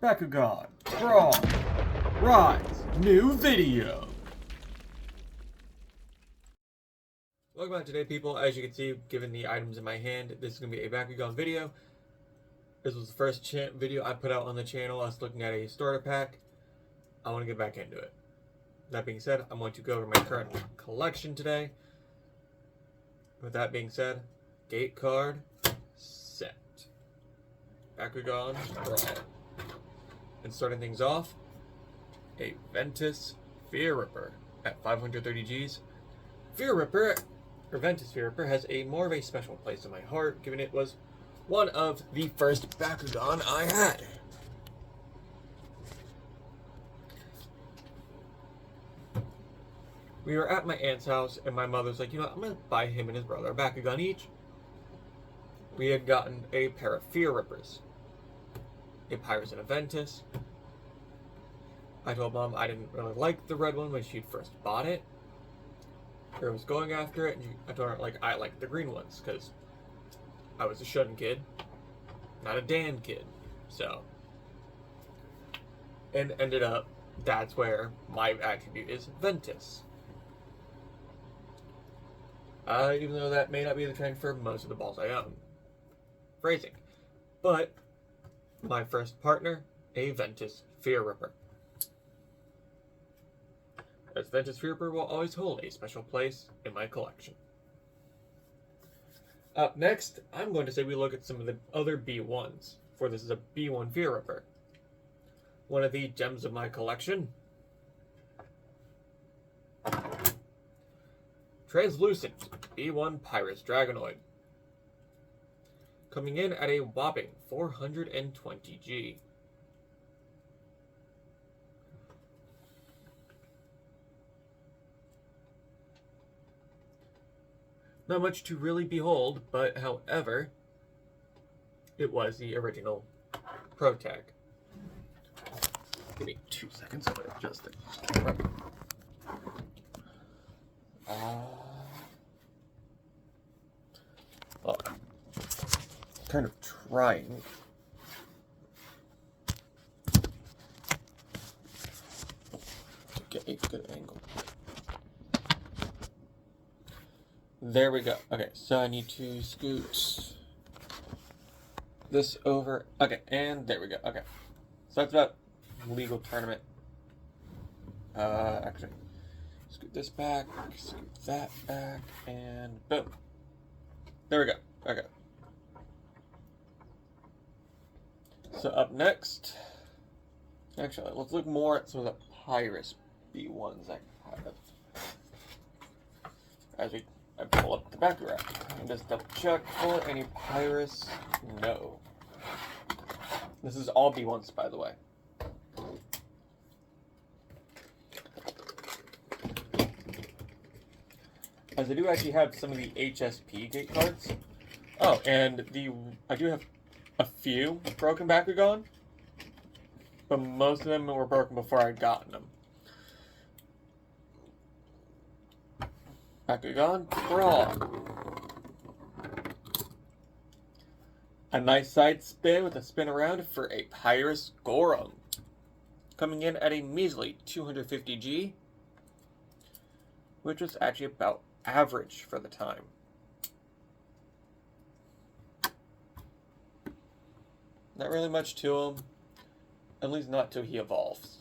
Bakugan, Brawl, Rise, new video. Welcome back today, people. As you can see, given the items in my hand, this is going to be a Bakugan video. This was the first video I put out on the channel. I was looking at a starter pack. I want to get back into it. That being said, I'm going to go over my current collection today. With that being said, gate card, set. Bakugan, Brawl. And starting things off, a Ventus Fear Ripper at 530 Gs. Fear Ripper, or Ventus Fear Ripper, has more of a special place in my heart, given it was one of the first Bakugan I had. We were at my aunt's house, and my mother's like, you know what, I'm going to buy him and his brother a Bakugan each. We had gotten a pair of Fear Rippers, a Pyrus and a Ventus. I told Mom I didn't really like the red one when she'd first bought it. Or was going after it, and I told her, like, I like the green ones, because I was a Shun kid, not a Dan kid. So, and ended up, that's where my attribute is Ventus. Even though that may not be the trend for most of the balls I own. Phrasing. But, my first partner, a Ventus Fear Ripper. As Ventus Fear Ripper will always hold a special place in my collection. Up next, I'm going to say we look at some of the other B1s, for this is a B1 Fear Ripper. One of the gems of my collection. Translucent B1 Pyrus Dragonoid. Coming in at a whopping 420 G. Not much to really behold, but however, it was the original Pro Tag. Give me 2 seconds to adjust the camera. Well, I'm kind of trying. To get a good angle. There we go. Okay, so I need to scoot this over. Okay, and there we go. Okay. So that's about legal tournament. Actually, scoot this back, scoot that back, and boom. There we go. Okay. So up next, actually, let's look more at some of the Pyrus B1s I have. As I pull up the back rack and just double check for any Pyrus. No. This is all B1s, by the way. As I do actually have some of the HSP gate cards. Oh, and I do have a few broken Bakugan, but most of them were broken before I'd gotten them. Bakugan, Brawl. A nice side spin with a spin around for a Pyrus Gorum. Coming in at a measly 250 G, which was actually about average for the time. Not really much to him, at least not till he evolves.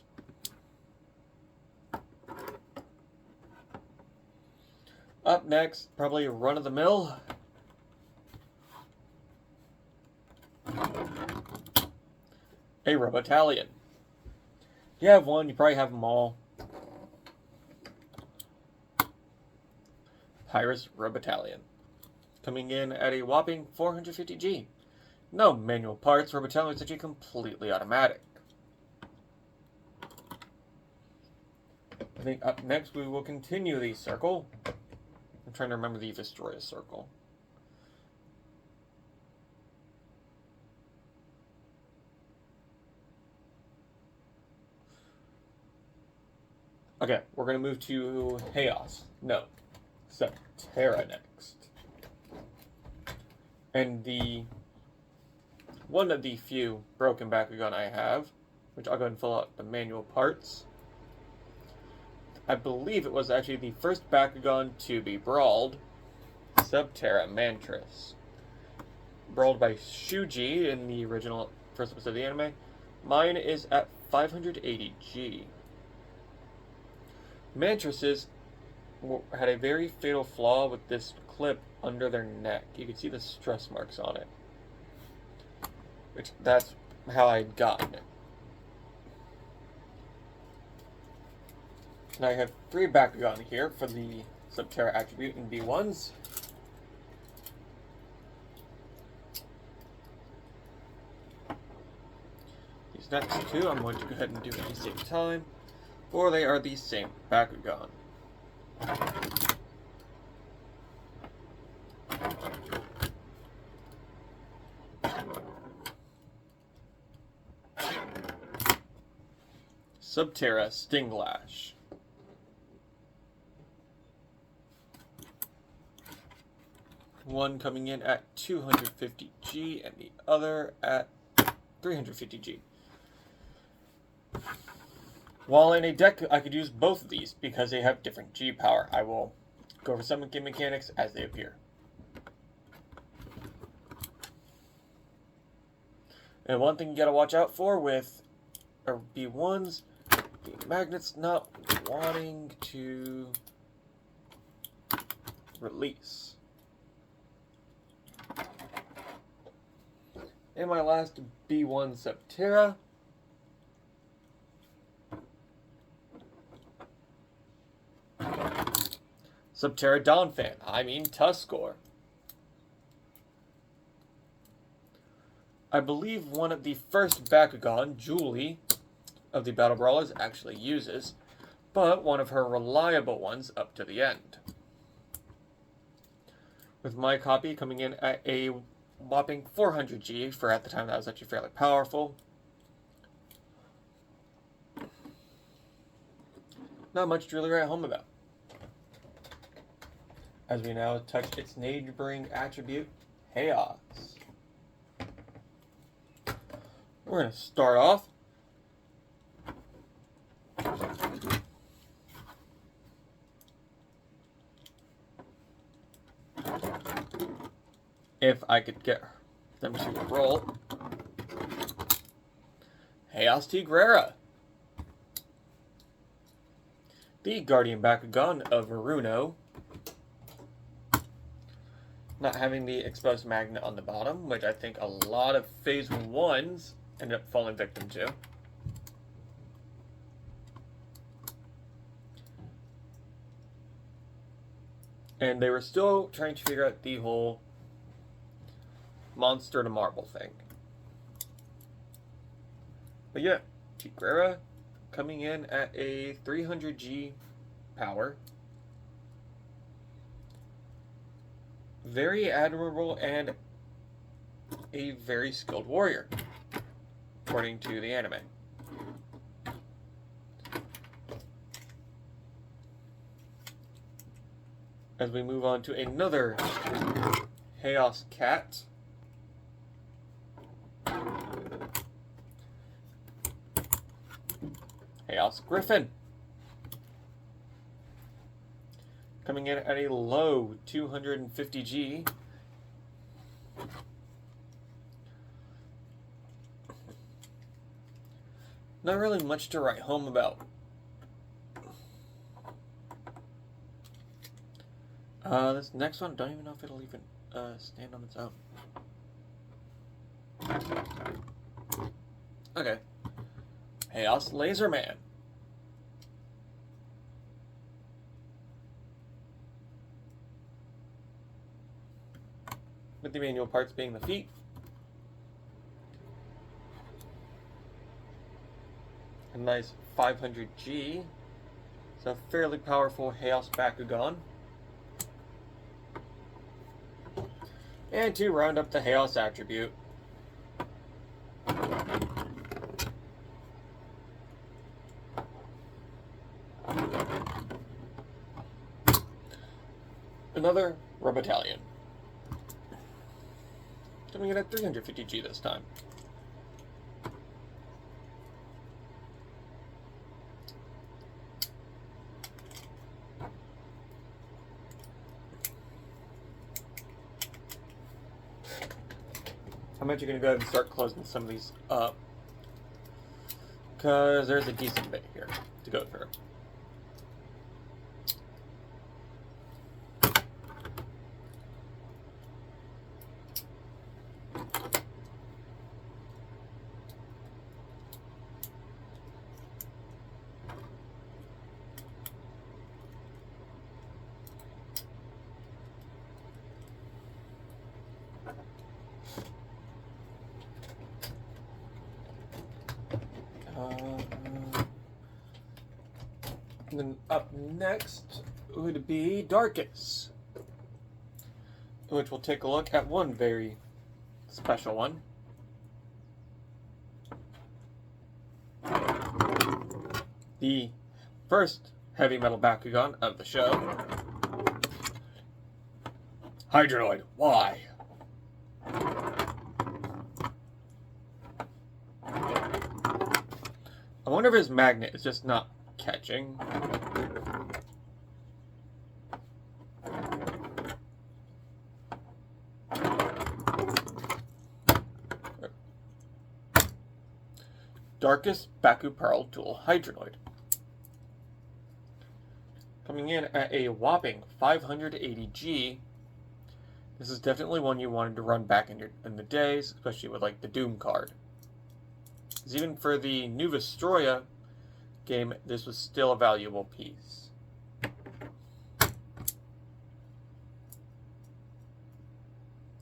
Up next, probably run-of-the-mill. A Robotalion. If you have one, you probably have them all. Pyrus Robotalion. Coming in at a whopping 450 G. No manual parts, Robotalion is actually completely automatic. I think up next we will continue the circle. I'm trying to remember the Destroyer circle. Okay, we're going to move to Chaos. No, Terra next. And one of the few broken Bakugan I have which I'll go ahead and fill out the manual parts. I believe it was actually the first Bakugan to be brawled, Subterra Mantris. Brawled by Shuji in the original first episode of the anime. Mine is at 580G. Mantrises had a very fatal flaw with this clip under their neck. You can see the stress marks on it. That's how I'd gotten it. Now I have 3 Bakugan here for the Subterra attribute in B1s. These next 2 I'm going to go ahead and do at the same time, for they are the same Bakugan. Subterra Stinglash. One coming in at 250G and the other at 350G. While in a deck, I could use both of these because they have different G power. I will go over some game mechanics as they appear. And one thing you gotta watch out for with B1s, the magnets not wanting to release. And my last B1 Subterra. Subterra Donphan, Tuskor. I believe one of the first Bakugan, Julie, of the Battle Brawlers actually uses, but one of her reliable ones up to the end. With my copy coming in at a whopping 400G, for at the time that was actually fairly powerful. Not much to really write home about. As we now touch its neighboring attribute, Chaos. We're going to start off if I could get them to roll. Chaos Tigrera. The Guardian Bakugan of Runo. Not having the exposed magnet on the bottom, which I think a lot of Phase 1s ended up falling victim to. And they were still trying to figure out the whole monster to marble thing. But yeah, Tigrera coming in at a 300G power. Very admirable and a very skilled warrior, according to the anime. As we move on to another Chaos Cat. Chaos Griffin. Coming in at a low 250G. Not really much to write home about. This next one, don't even know if it'll even stand on its own. Okay. Chaos Laser Man. With the manual parts being the feet. A nice 500G. It's a fairly powerful Chaos Bakugan. And to round up the Chaos attribute, another Robotallion. Coming in at 350G this time. I'm actually going to go ahead and start closing some of these up, because there's a decent bit here to go through. And then up next would be Darkus, which we'll take a look at one very special one. The first heavy metal Bakugan of the show. Hydroid, why? I wonder if his magnet is just not catching. Darkus Baku Pearl Dual Hydroid. Coming in at a whopping 580G. This is definitely one you wanted to run back in the days, especially with like the Doom card. Because even for the New Vestroya game, this was still a valuable piece.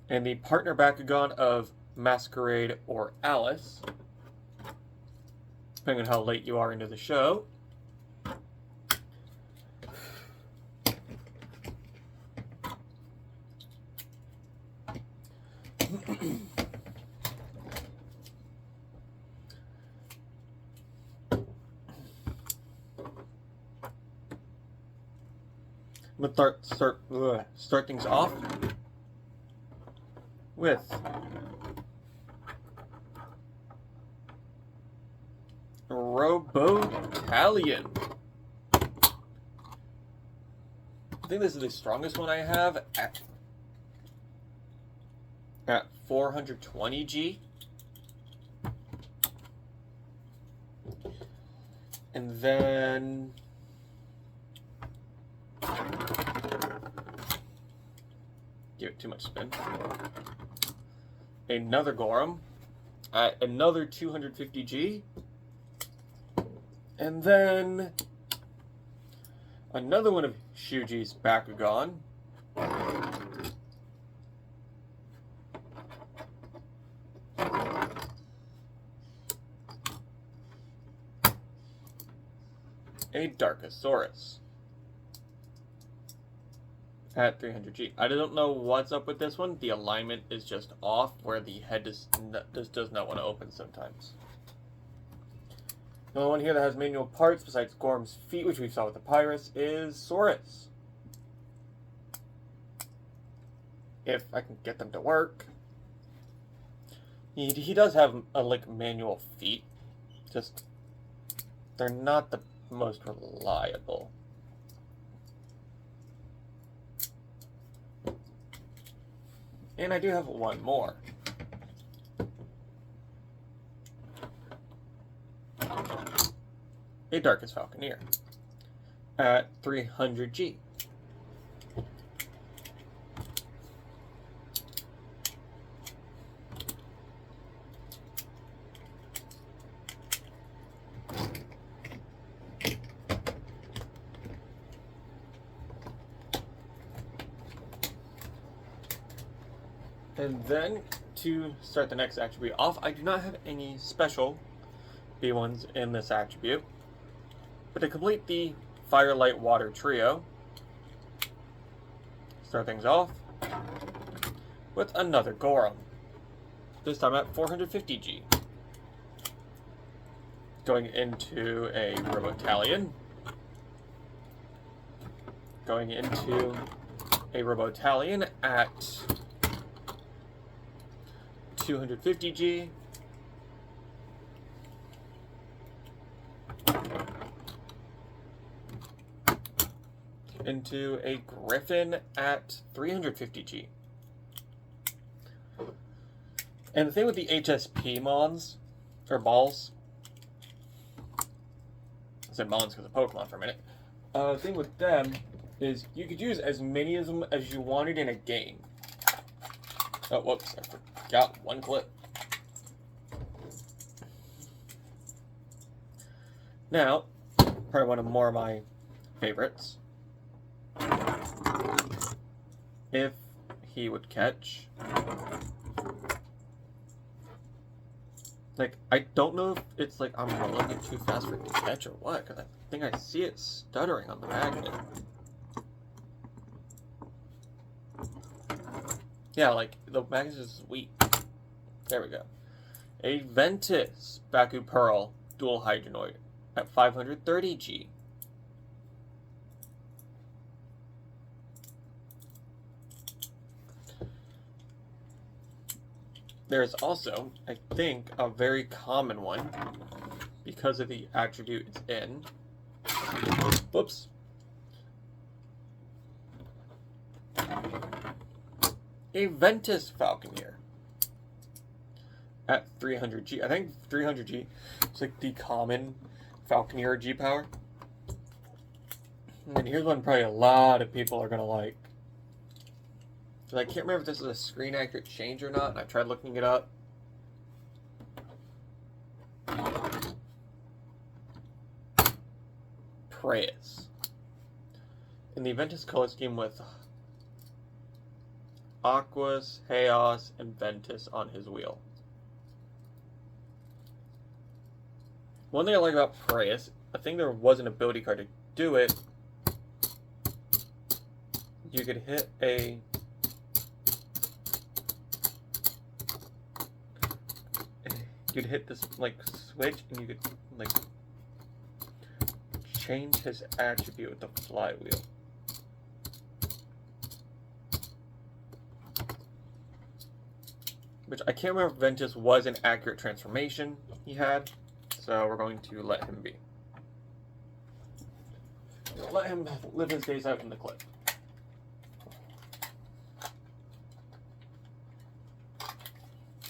And the partner Bakugan of Masquerade or Alice, depending on how late you are into the show. I'm going to start things off with Robotalion. I think this is the strongest one I have at 420G. And then give it too much spin. Another Gorham at another 250G. And then another one of Shuji's Bakugan. A Darkosaurus at 300G. I don't know what's up with this one. The alignment is just off, where the head just does not want to open sometimes. The only one here that has manual parts besides Gorham's feet, which we saw with the Pyrus, is Saurus. If I can get them to work. He does have like manual feet, just they're not the most reliable. And I do have one more. A Darkus Falconeer at 300G. And then, to start the next attribute off, I do not have any special B1s in this attribute. But to complete the Fire, Light, Water trio, start things off with another Gorham. This time at 450G. Going into a Robotalion. Going into a Robotalion at 250G. Into a Griffin at 350G. And the thing with the HSP mons, or balls, I said mons because of Pokemon for a minute. The thing with them is you could use as many of them as you wanted in a game. Oh, whoops, I forgot one clip. Now, probably one of more of my favorites. If he would catch. Like, I don't know if it's like I'm rolling it too fast for it to catch or what, because I think I see it stuttering on the magnet. Yeah, like, the magnet is weak. There we go. A Ventus Baku Pearl Dual Hydronoid at 530G. There's also, I think, a very common one because of the attribute it's in. Whoops. A Ventus Falconeer at 300G. I think 300G is like the common Falconeer G power. And here's one probably a lot of people are going to like. I can't remember if this is a screen accurate change or not, and I tried looking it up. Preyas. In the Ventus color scheme with Aquas, Chaos, and Ventus on his wheel. One thing I like about Preyas, I think there was an ability card to do it. You could hit a you'd hit this like switch and you could like change his attribute with the flywheel. Which I can't remember if Ventus was an accurate transformation he had, so we're going to let him be. Let him live his days out in the clip.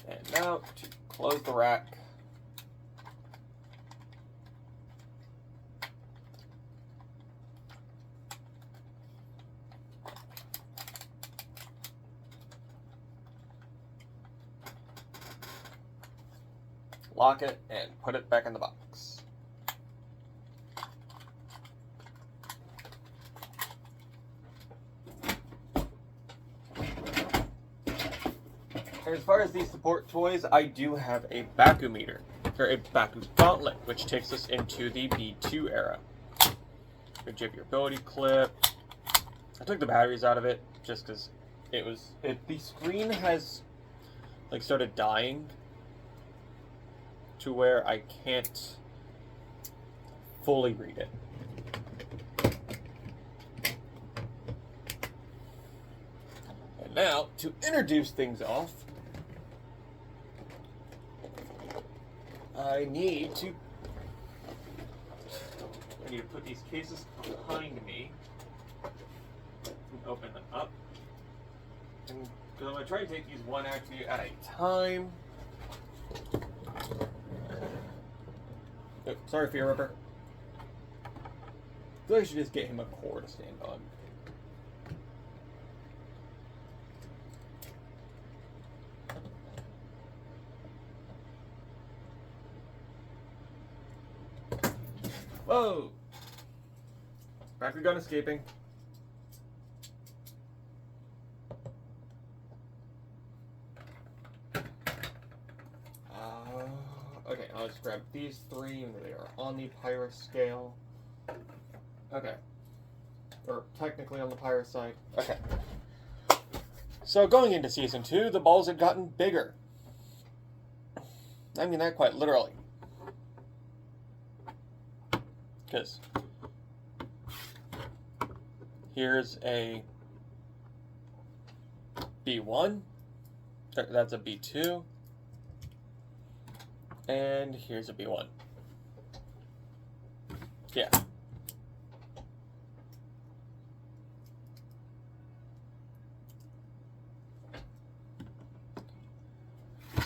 And now to close the rack. Lock it and put it back in the box. As far as these support toys, I do have a Baku meter, or a Baku gauntlet, which takes us into the B2 era. You have your ability clip. I took the batteries out of it just because the screen has like started dying to where I can't fully read it. And now, to introduce things off, I need to put these cases behind me and open them up. And because I'm going to try to take these one attribute at a time. Oh, sorry, Fear Ripper. I feel like I should just get him a core to stand on. Whoa! Bakugan escaping. Okay, I'll just grab these three, and they are on the Pyra scale. Okay. Or technically on the Pyra side. Okay. So going into Season 2, the balls had gotten bigger. I mean that quite literally. Because here's a B1. That's a B2. And here's a B1. Yeah.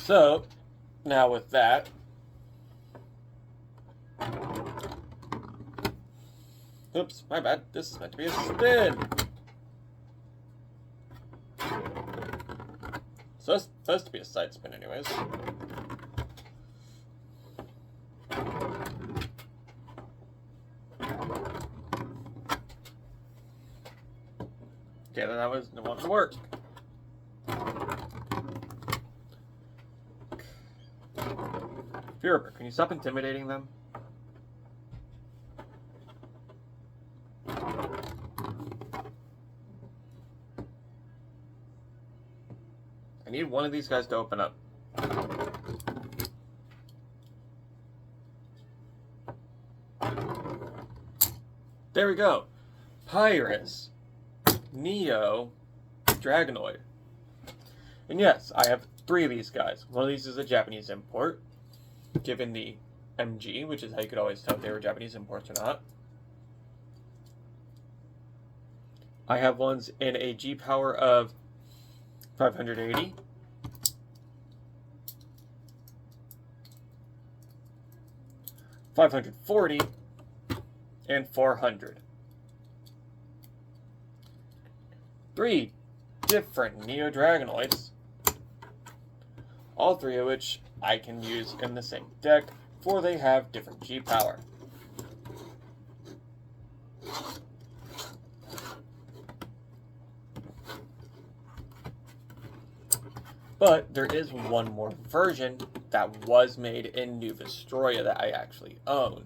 So, now with that, oops, my bad, this is meant to be a spin. So it's supposed to be a side spin anyways. Okay, then that was the one to work. Fuhrer, can you stop intimidating them? I need one of these guys to open up. There we go. Pyrus, Neo, Dragonoid. And yes, I have 3 of these guys. One of these is a Japanese import, given the MG, which is how you could always tell if they were Japanese imports or not. I have ones in a G power of 580. $540 and 400. 3 different Neo Dragonoids, all 3 of which I can use in the same deck, for they have different G power. But there is one more version that was made in New Vestroia that I actually own.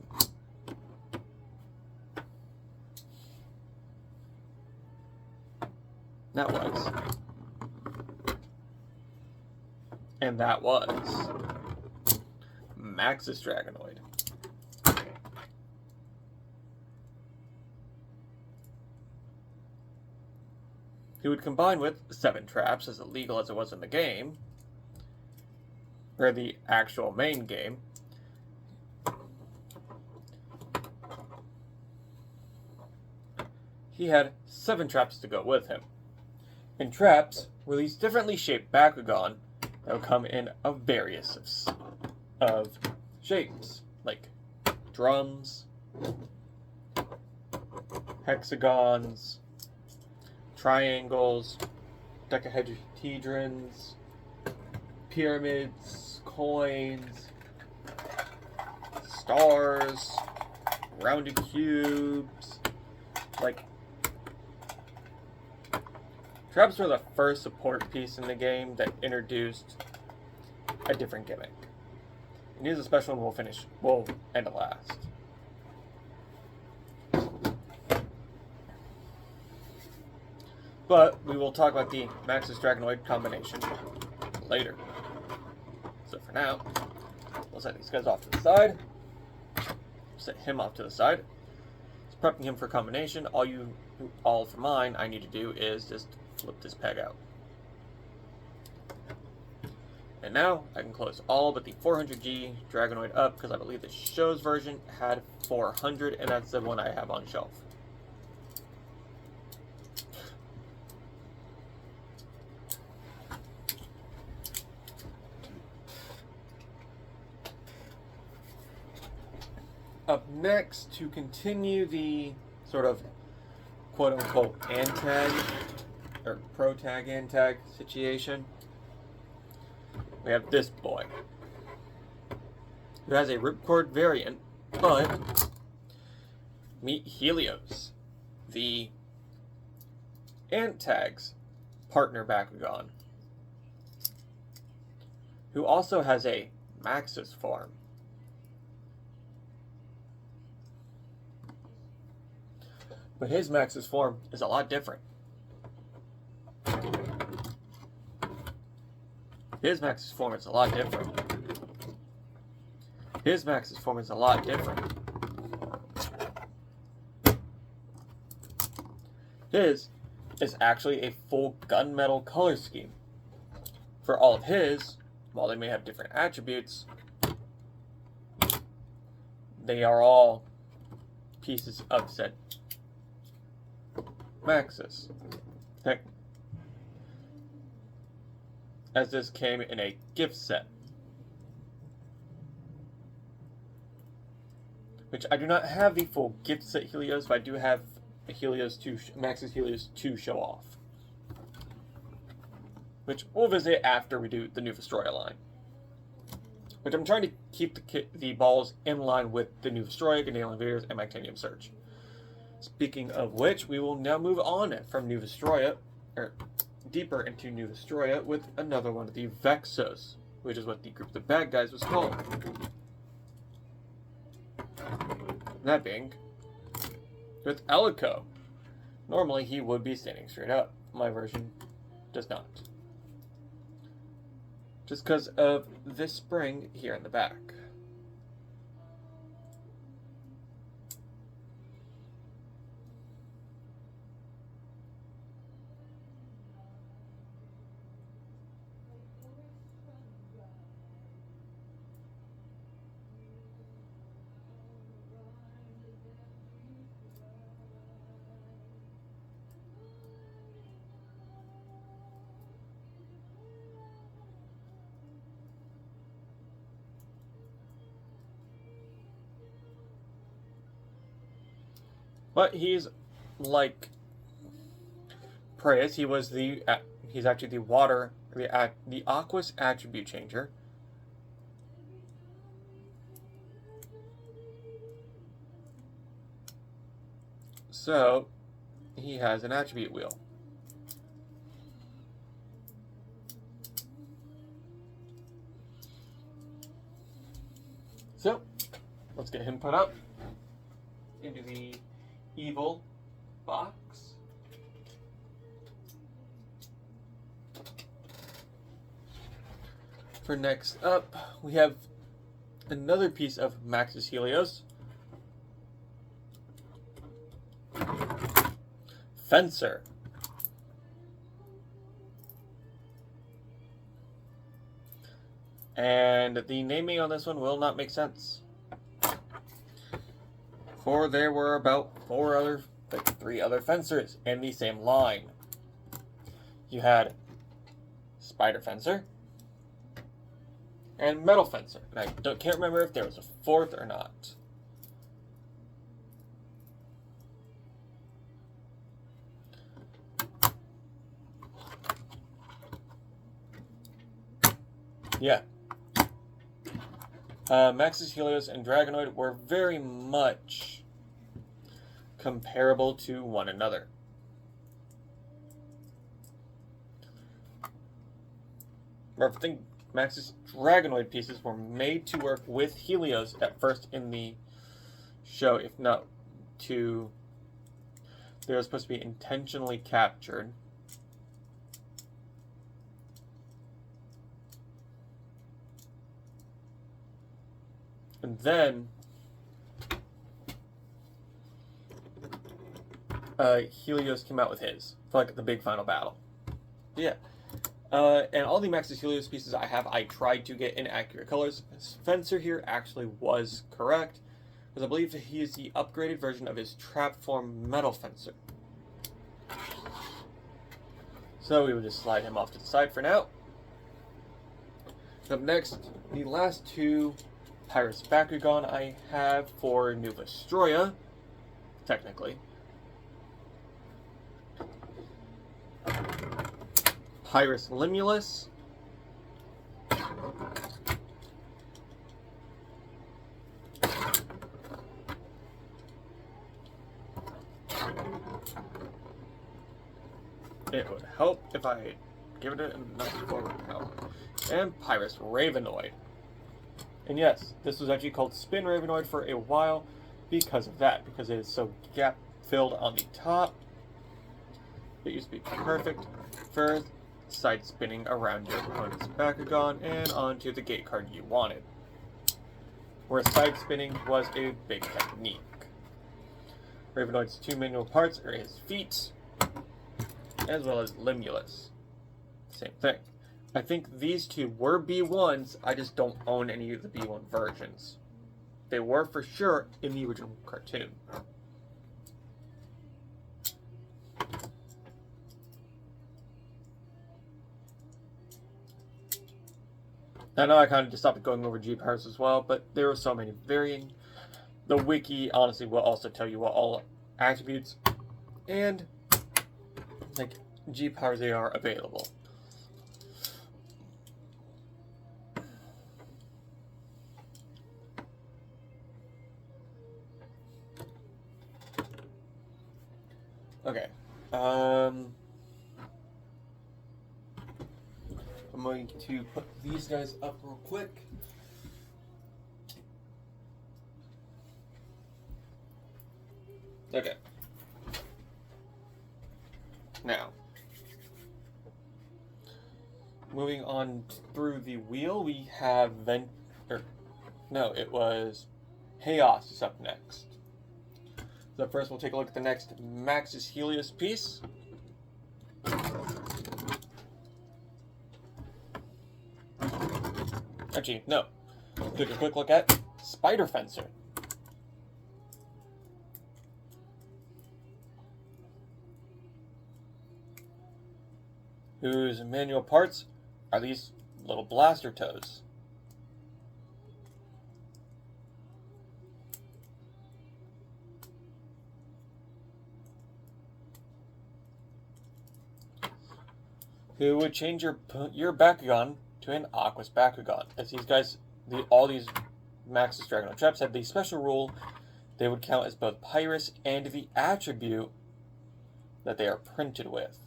That was Max's Dragonoid. He would combine with 7 traps, as illegal as it was in the game, or the actual main game. He had 7 traps to go with him. And traps were these differently shaped Bakugan that would come in a various of shapes, like drums, hexagons, triangles, dodecahedrons, pyramids, coins, stars, rounded cubes. Like, traps were the first support piece in the game that introduced a different gimmick. And here's a special one we'll end it last. But we will talk about the Max's Dragonoid combination later. So for now, we'll set these guys off to the side. Set him off to the side. Just prepping him for combination. All for mine, I need to do is just flip this peg out. And now I can close all but the 400G Dragonoid up, because I believe the show's version had 400, and that's the one I have on shelf. Up next, to continue the sort of quote-unquote antag, or pro-tag antag situation, we have this boy, who has a ripcord variant, but meet Helios, the Antag's partner Bakugan, who also has a Max's form. But his Max's form is a lot different. His Max's form is a lot different. His Max's form is a lot different. His is actually a full gunmetal color scheme. For all of his, while they may have different attributes, they are all pieces of said Max's. Heck, as this came in a gift set. which I do not have the full gift set Helios, but I do have a Helios 2, Max's Helios 2 show off, which we'll visit after we do the new Vestroia line. Which I'm trying to keep the balls in line with the new Vestroia, Gandalian Invaders, and Magtanium Surge. Speaking of which, we will now move on from new Vestroia, or deeper into new Vestroia, with another one of the Vexos, which is what the group of the bad guys was called. That being with Elico. Normally he would be standing straight up. My version does not. Just because of this spring here in the back. But he's like Praeus. He's actually the water, the Aquas attribute changer. So he has an attribute wheel. So let's get him put up into the evil box. For next up, we have another piece of Max's Helios. Fencer. And the naming on this one will not make sense. For there were about three other fencers in the same line. You had Spider Fencer and Metal Fencer. And I can't remember if there was a fourth or not. Yeah. Max's Helios and Dragonoid were very much comparable to one another. I think Max's Dragonoid pieces were made to work with Helios at first in the show, if not to... They were supposed to be intentionally captured. And then Helios came out with his for like the big final battle. Yeah. And all the Max's Helios pieces I have, I tried to get in accurate colors. Fencer here actually was correct, because I believe that he is the upgraded version of his trap form Metal Fencer. So we would just slide him off to the side for now. Up next, the last two Pyrus Bakugan I have for New Vestroia, technically. Pyrus Limulus. It would help if I give it enough forward power. And Pyrus Ravenoid. And yes, this was actually called Spin Ravenoid for a while because of that, because it is so gap-filled on the top. It used to be perfect for side spinning around your opponent's Bakugan and onto the gate card you wanted, where side spinning was a big technique. Ravenoid's two manual parts are his feet, as well as Limulus. Same thing. I think these two were B1s, I just don't own any of the B1 versions. They were for sure in the original cartoon. I know I kind of just stopped going over G-Powers as well, but there were so many varying the wiki honestly will also tell you what all attributes and like G powers they are available. Okay. I'm going to put these guys up real quick. Okay. Now, moving on through the wheel, we have it was Chaos is up next. So first we'll take a look at the next Max's Helios piece. Actually, no. Take a quick look at Spider Fencer. Whose manual parts are these little blaster toes. Who would change your Bakugan to an Aquos Bakugan. As these guys, all these Max's Dragonite Traps had the special rule, they would count as both Pyrus and the attribute that they are printed with.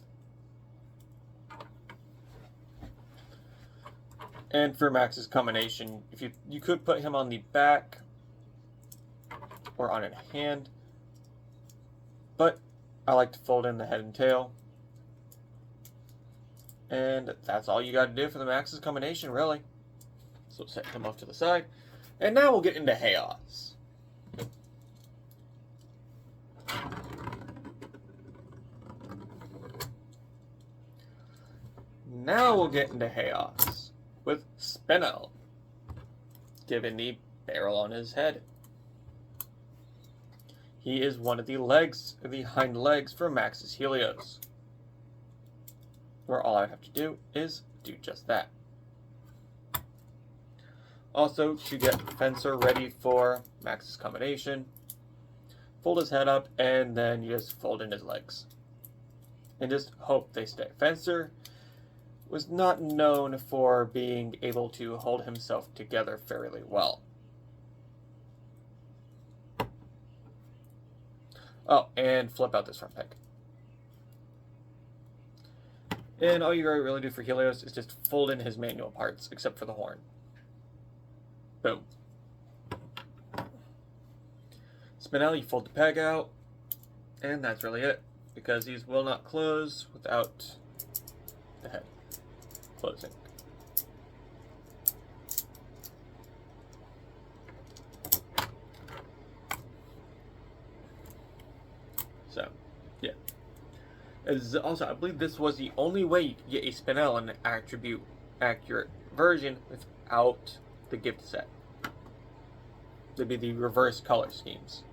And for Max's combination, if you could put him on the back or on a hand, but I like to fold in the head and tail. And that's all you got to do for the Max's combination, really. So set him off to the side. And now we'll get into Chaos. Now we'll get into Chaos with Spinel, given the barrel on his head. He is one of the hind legs for Max's Helios, where all I have to do is do just that. Also, to get Fencer ready for Max's combination, fold his head up, and then you just fold in his legs. And just hope they stay. Fencer was not known for being able to hold himself together fairly well. Oh, and flip out this front peg. And all you really do for Helios is just fold in his manual parts, except for the horn. Boom. Spinel, you fold the peg out, and that's really it, because these will not close without the head closing. So, yeah. Also, I believe this was the only way you could get a Spinel in an attribute accurate version without the gift set. They'd be the reverse color schemes.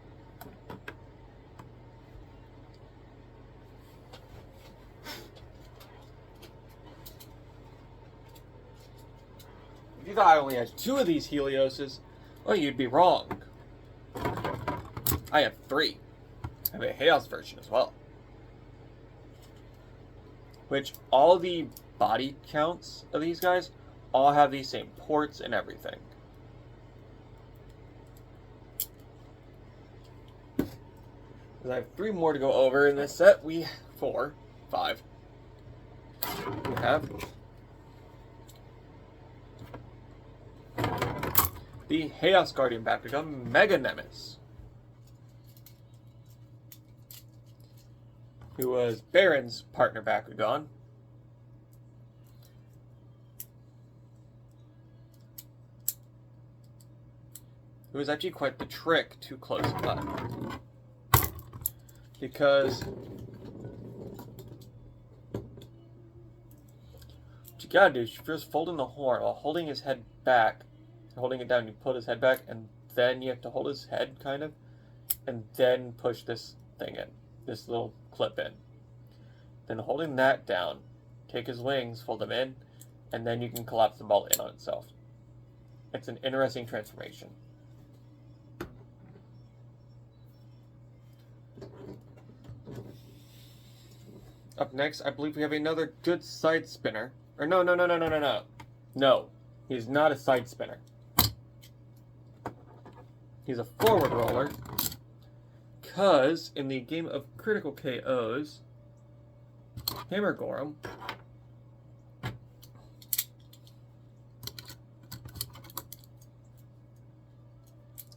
If you thought I only had 2 of these Helioses, well, you'd be wrong. I have 3. I have a Chaos version as well. Which all the body counts of these guys all have these same ports and everything. I have 3 more to go over in this set. 5. We have the Chaos Guardian Bakugan Mega Nemesis, who was Baron's partner Bakugan. It was actually quite the trick to close it up. Because what you gotta do is you first fold in the horn while holding his head back. Holding it down, you put his head back, and then you have to hold his head, kind of, and then push this thing in, this little clip in. Then holding that down, take his wings, fold them in, and then you can collapse the ball in on itself. It's an interesting transformation. Up next, I believe we have another good side spinner. Or no. No, he's not a side spinner. He's a forward roller. Because in the game of critical KOs, Hammer Gorham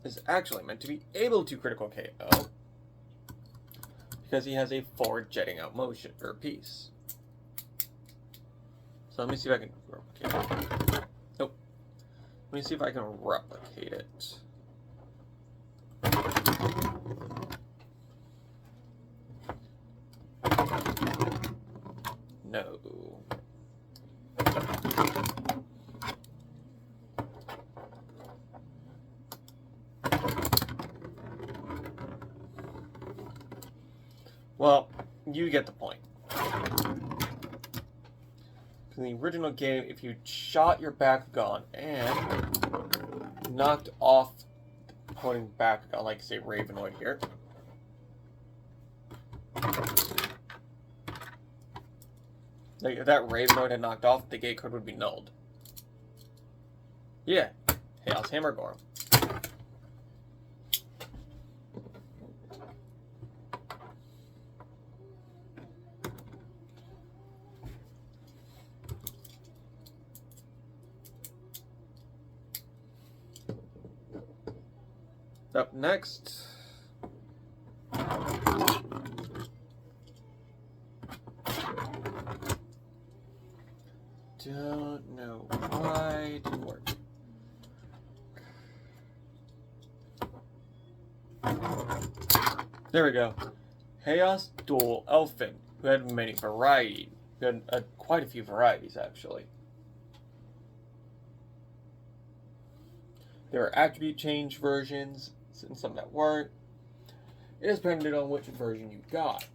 is actually meant to be able to critical KO because he has a forward jetting out motion or piece. So let me see if I can replicate it. Nope. Let me see if I can replicate it. No. Well, you get the point. In the original game, if you shot your Bakugan and knocked off the opponent Bakugan, like say Ravenoid here, like if that Ravenoid had knocked off, the gate code would be nulled. Yeah, Yall's Hammer Gorham. Up next, don't know why it didn't work. There we go. Chaos Dual Elfin, who had many varieties. Who had quite a few varieties, actually. There are attribute change versions, and some that weren't. It just depended on which version you got.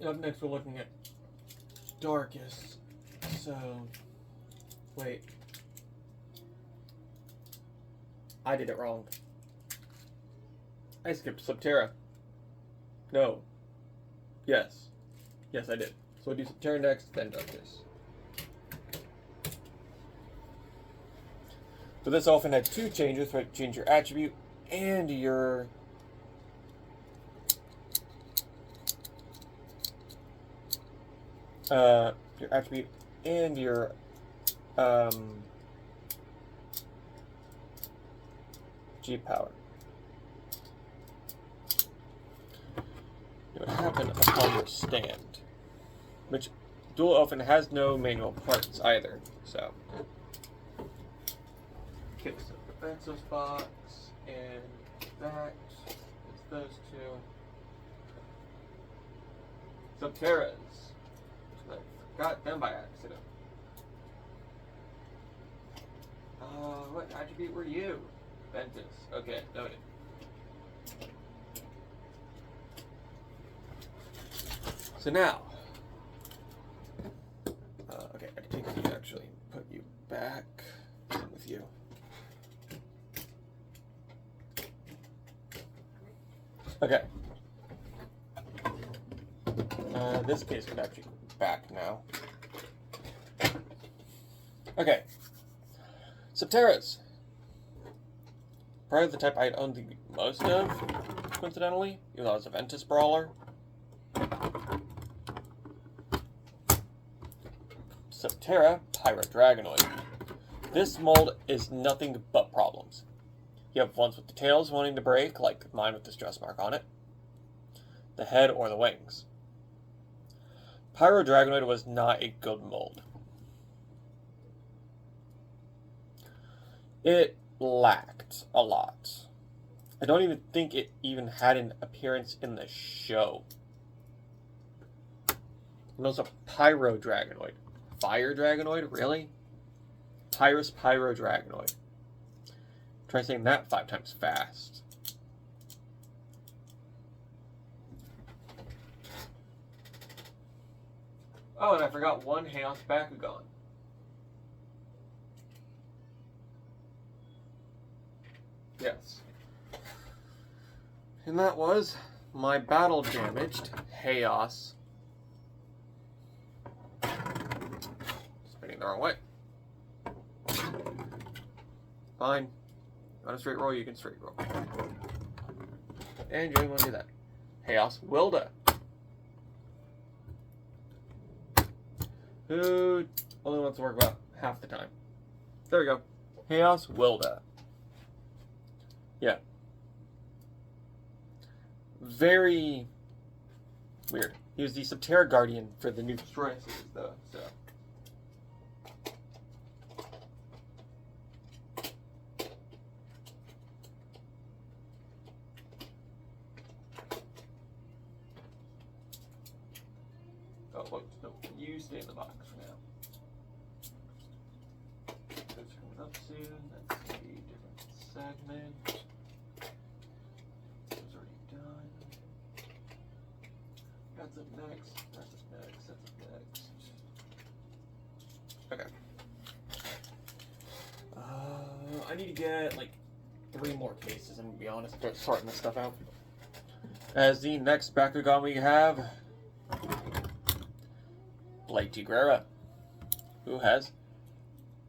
Up next, we're looking at Darkest. So, wait. I did it wrong. I skipped Subterra. No. Yes. Yes, I did. So we'll do Subterra next, then Darkest. So this often had two changes, so it change your attribute and your attribute and your G power. It would happen upon your stand, which Dual Elfin has no manual parts either, so. Okay, so the Benzo's box and that. It's those two. Subterras. I forgot them by accident. What attribute were you? Ventus. Okay, noted. So now, okay, I can take you actually put you back with you. Okay. This case could actually go back now. Okay. Subterras. Probably the type I'd owned the most of, coincidentally, even though I was a Ventus Brawler. Subterra Pyro Dragonoid. This mold is nothing but problems. You have ones with the tails wanting to break, like mine with this dress mark on it, the head, or the wings. Pyro Dragonoid was not a good mold. It lacked a lot. I don't even think it even had an appearance in the show. And also Pyro Dragonoid. Fire Dragonoid? Really? Pyrus Pyro Dragonoid. Try saying that 5 times fast. Oh, and I forgot one Chaos Bakugan. Yes. And that was my battle damaged Chaos. Spinning the wrong way. Fine. You want a straight roll, you can straight roll. And you only want to do that. Chaos Wilda. Who only wants to work about half the time. There we go. Chaos Wilda. Yeah. Very weird. He was the Subterra Guardian for the new Destroy series, though, so. Oh, look, no, you stay in the box for now. It's coming up soon. That's a different segment. It's already done. That's up next. That's up next. That's up next. Okay. I need to get like 3 more cases, I'm gonna be honest. Start sorting this stuff out. As the next Bakugan we have Light Tigrera, who has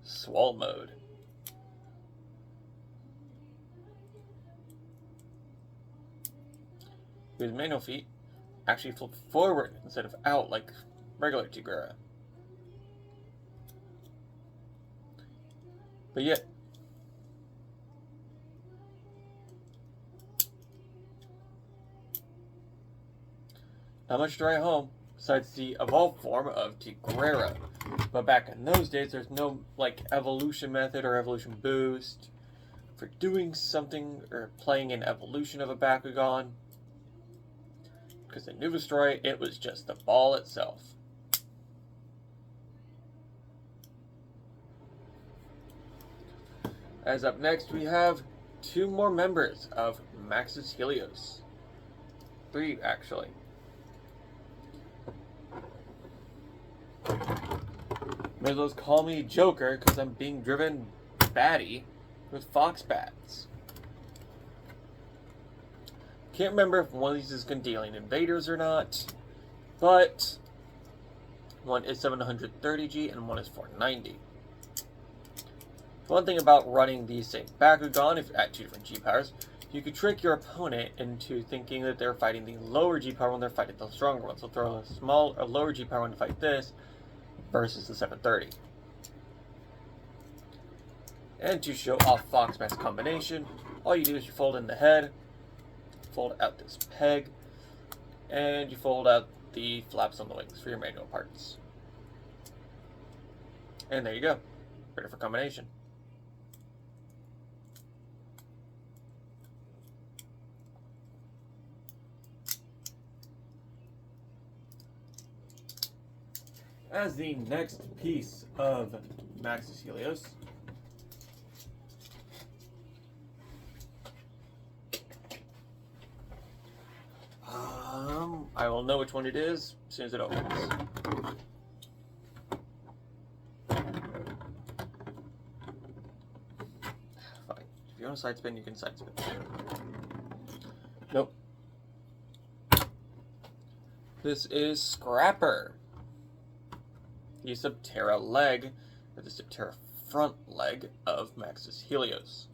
Swall Mode. His manual feet actually flip forward instead of out like regular Tigrera. But yet, not much to write home besides the evolved form of Tigrera. But back in those days, there's no like evolution method or evolution boost for doing something or playing an evolution of a Bakugan. Because in New Destroy, it was just the ball itself. As up next, we have 2 more members of Max's Helios. 3, actually. May as well call me Joker, because I'm being driven batty with Fox Bats. Can't remember if one of these is Gandalian Invaders or not, but one is 730G and one is 490. One thing about running the same Bakugan, if at 2 different G powers, you could trick your opponent into thinking that they're fighting the lower G power when they're fighting the stronger one. So throw a lower G power one to fight this versus the 730. And to show off Fox Bats combination, all you do is you fold in the head, fold out this peg, and you fold out the flaps on the wings for your manual parts. And there you go. Ready for combination. As the next piece of Max's Helios, I will know which one it is as soon as it opens. Fine. If you want to side spin, you can side spin. Nope. This is Scrapper. The Subterra leg, or the Subterra front leg of Max's Helios.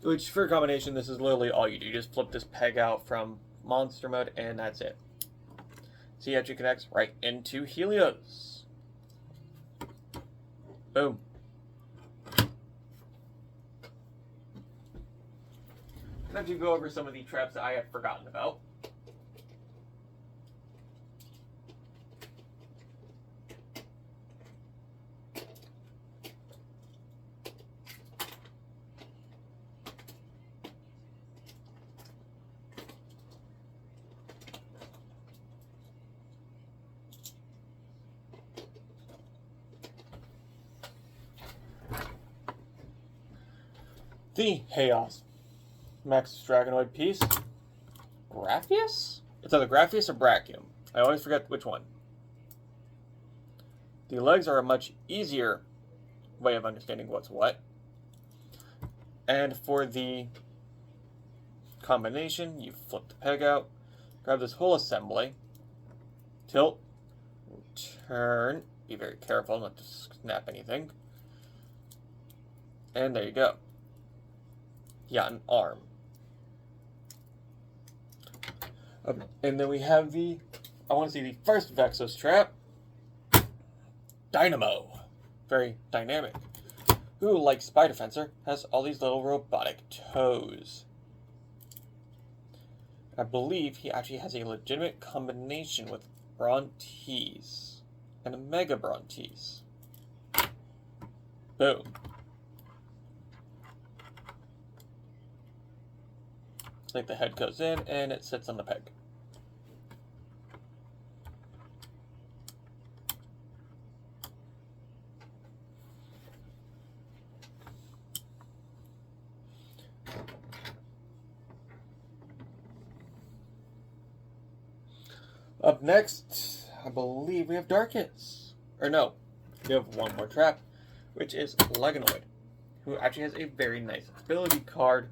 Which, for a combination, this is literally all you do. You just flip this peg out from monster mode, and that's it. See how it connects right into Helios. Boom. Now to go over some of the traps that I have forgotten about. The Chaos Max Dragonoid piece. Graphius? It's either Graphius or Brachium. I always forget which one. The legs are a much easier way of understanding what's what. And for the combination, you flip the peg out, grab this whole assembly, tilt, turn, be very careful not to snap anything, and there you go. Yeah, an arm. And then we have I want to see the first Vexos trap, Dynamo. Very dynamic. Who, like Spider Fencer, has all these little robotic toes. I believe he actually has a legitimate combination with Brontes and a Mega Brontes. Boom. Like the head goes in and it sits on the peg. Up next, I believe we have Darkus. Or no, we have one more trap, which is Legonoid, who actually has a very nice ability card,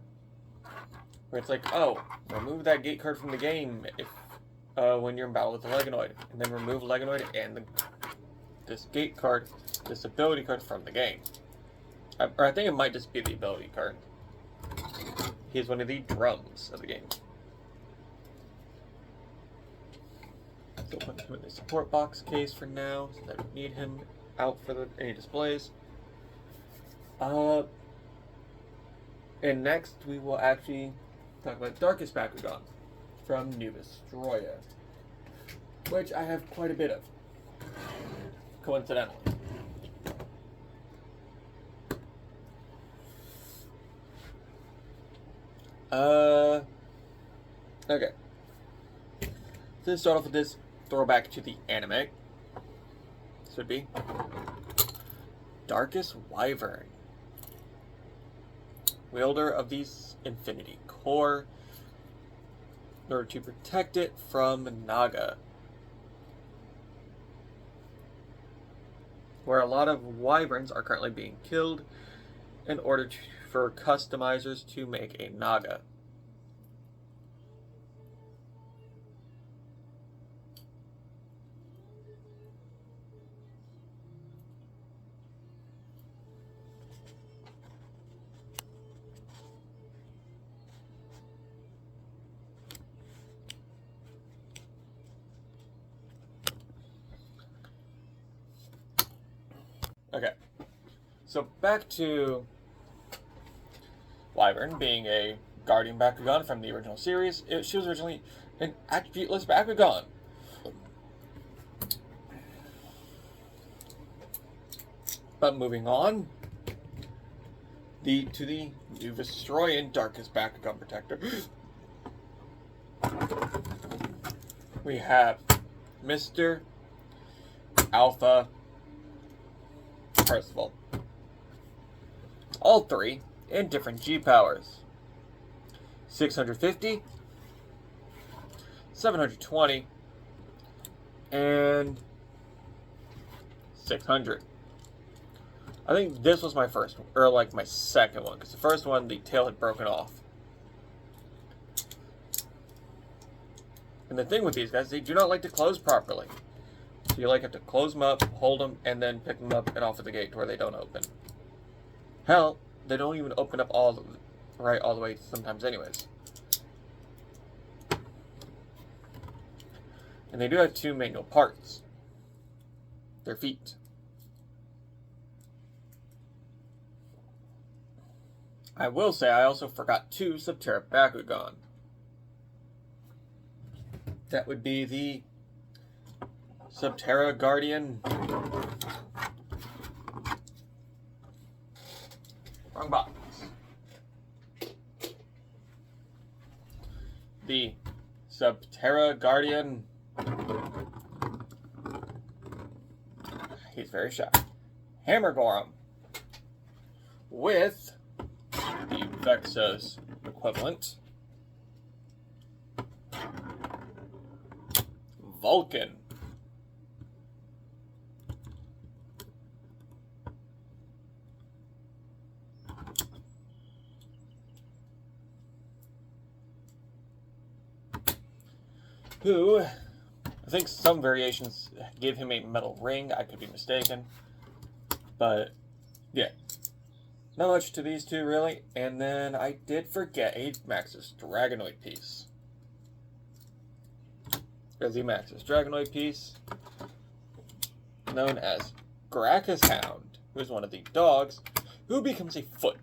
where it's like, oh, remove that gate card from the game if when you're in battle with the Legonoid, and then remove Legonoid and this gate card, this ability card from the game. Or I think it might just be the ability card. He's one of the drums of the game. So put him in the support box case for now, so I don't need him out for any displays. And next we will actually talk about Darkus Bakugan from New Vestroia, which I have quite a bit of, coincidentally. Okay. So let's start off with this throwback to the anime. This would be Darkus Wyvern, wielder of the Infinity Core, in order to protect it from Naga, where a lot of wyverns are currently being killed in order for customizers to make a Naga. Okay, so back to Wyvern being a Guardian Bakugan from the original series. She was originally an attribute-less Bakugan. But moving on, to the New Vestroian Darkus Bakugan Protector, we have Mr. Alpha Percival. All three in different G powers. 650, 720, and 600. I think this was my first, or like my second one, because the first one, the tail had broken off. And the thing with these guys, they do not like to close properly. So you have to close them up, hold them, and then pick them up and off at the gate to where they don't open. Hell, they don't even open up all the way sometimes anyways. And they do have two manual parts. Their feet. I will say I also forgot two Subterra Bakugan. That would be the Subterra Guardian. Wrong box. The Subterra Guardian. He's very shy. Hammer Gorum. With the Vexos equivalent. Vulcan. Who, I think some variations give him a metal ring. I could be mistaken. But, yeah. Not much to these two, really. And then I did forget a Maxis Dragonoid piece. There's the Maxis Dragonoid piece, known as Gracchus Hound, who is one of the dogs, who becomes a foot.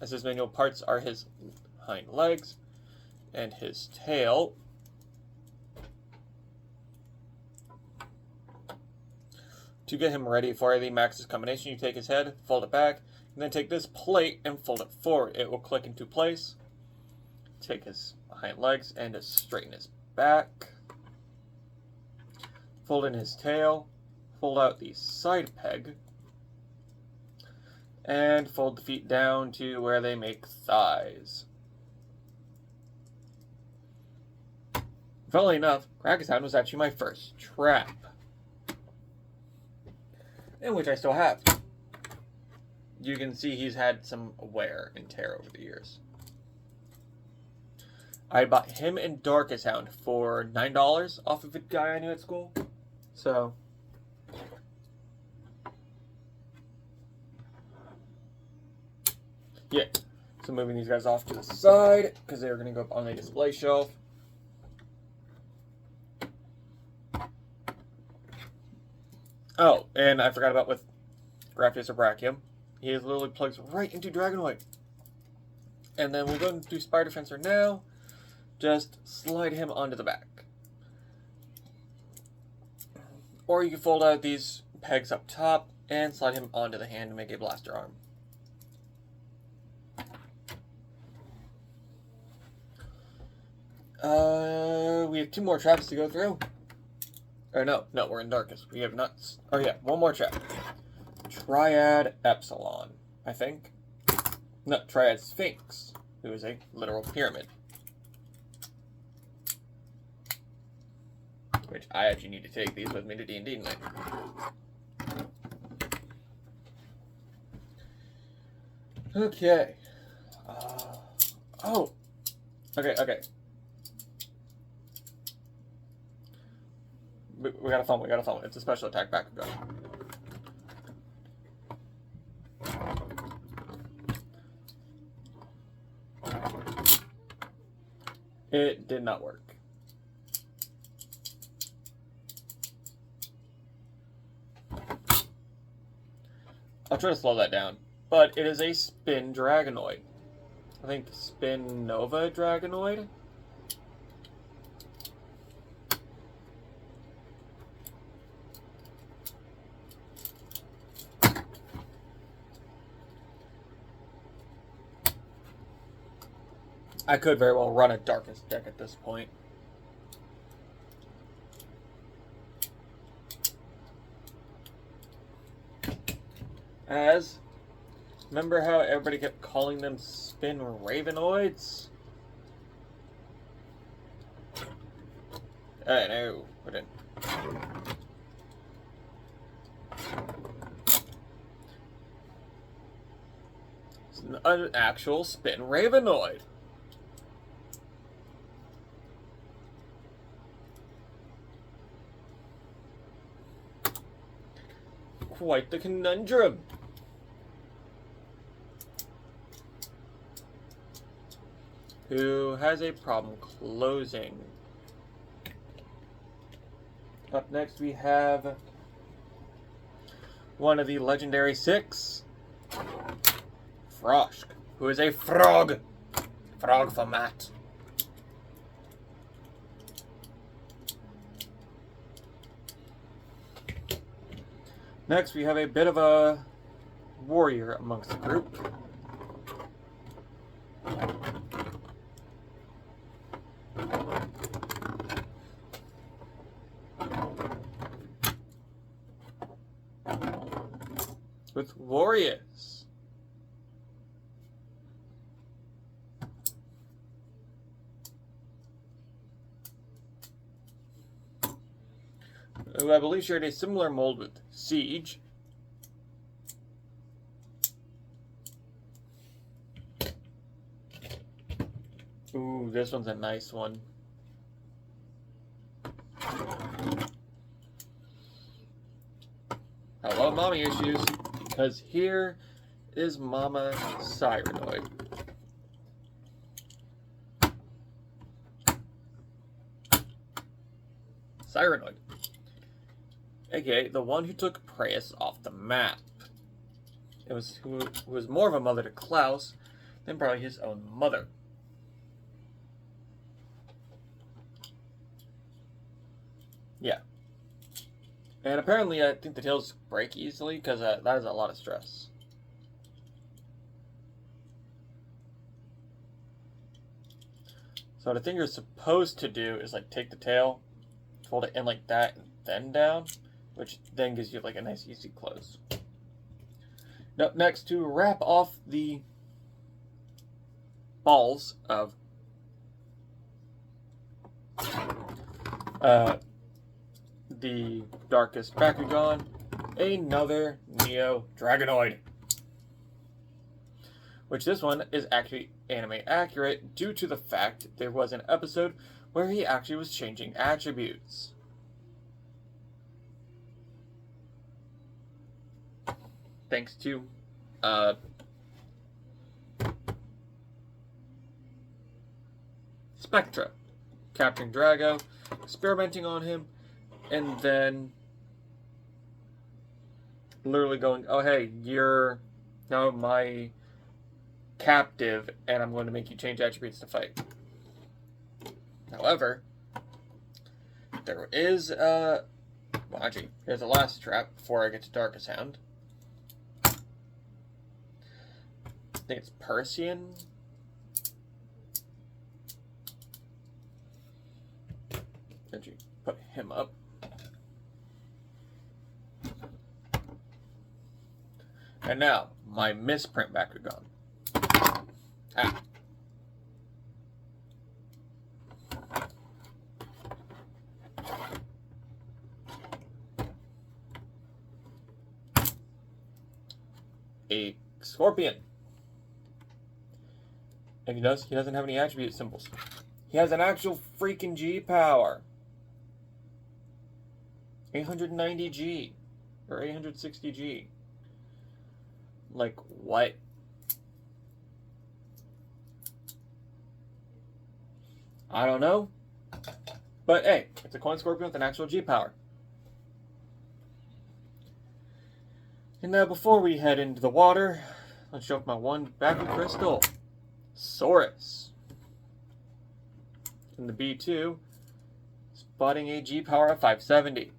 As his manual parts are his hind legs and his tail. To get him ready for the Maxis combination, you take his head, fold it back, and then take this plate and fold it forward. It will click into place. Take his hind legs and just straighten his back. Fold in his tail. Fold out the side peg. And fold the feet down to where they make thighs. Funnily enough, Gracchus Hound was actually my first trap, in which I still have. You can see he's had some wear and tear over the years. I bought him and Darkest Hound for $9 off of a guy I knew at school. So, yeah. So moving these guys off to the side, because they're going to go up on the display shelf. Oh, and I forgot about with Graphius or Brachium. He literally plugs right into Dragonoid. And then we'll go into Spider Fencer now. Just slide him onto the back. Or you can fold out these pegs up top and slide him onto the hand to make a blaster arm. We have 2 more traps to go through. Or no, we're in Darkest. We have nuts. Oh yeah, one more trap. Triad Epsilon, I think. No, Triad Sphinx, who is a literal pyramid. Which I actually need to take these with me to D&D tonight. Okay. Oh. Okay. We gotta film it. It's a special attack Bakugan. It did not work. I'll try to slow that down. But it is a Spin Dragonoid. I think Spin Nova Dragonoid? I could very well run a Darkest deck at this point. As, remember how everybody kept calling them Spin Ravenoids? No, we didn't. It's an actual Spin Ravenoid. Quite the conundrum. Who has a problem closing? Up next we have one of the legendary 6, Frosk, who is a frog. Frog for Matt. Next, we have a bit of a warrior amongst the group. With warriors. who I believe shared a similar mold with Siege. Ooh, this one's a nice one. Hello, mommy issues, because here is Mama Cyranoid. Cyranoid, aka the one who took Preus off the map. It was who was more of a mother to Klaus than probably his own mother. Yeah. And apparently I think the tails break easily because that is a lot of stress. So the thing you're supposed to do is like take the tail, fold it in like that, and then down, which then gives you like a nice easy close. Now, next, to wrap off the balls of the darkest Bakugan, another Neo Dragonoid. Which this one is actually anime accurate due to the fact there was an episode where he actually was changing attributes. Thanks to Spectra capturing Drago, experimenting on him, and then literally going, oh hey, you're now my captive, and I'm going to make you change attributes to fight. However, there is well, actually, here's the last trap before I get to Darkest Hound. I think it's Persian. Did you put him up? And now, my misprint Bakugan. Ah. A Scorpion. And you notice he doesn't have any attribute symbols. He has an actual freaking G power. 890 G. Or 860 G. Like, what? I don't know. But hey, it's a coin scorpion with an actual G power. And now before we head into the water, let's show off my one Baku crystal. Saurus. In the B2, spotting a G power of 570.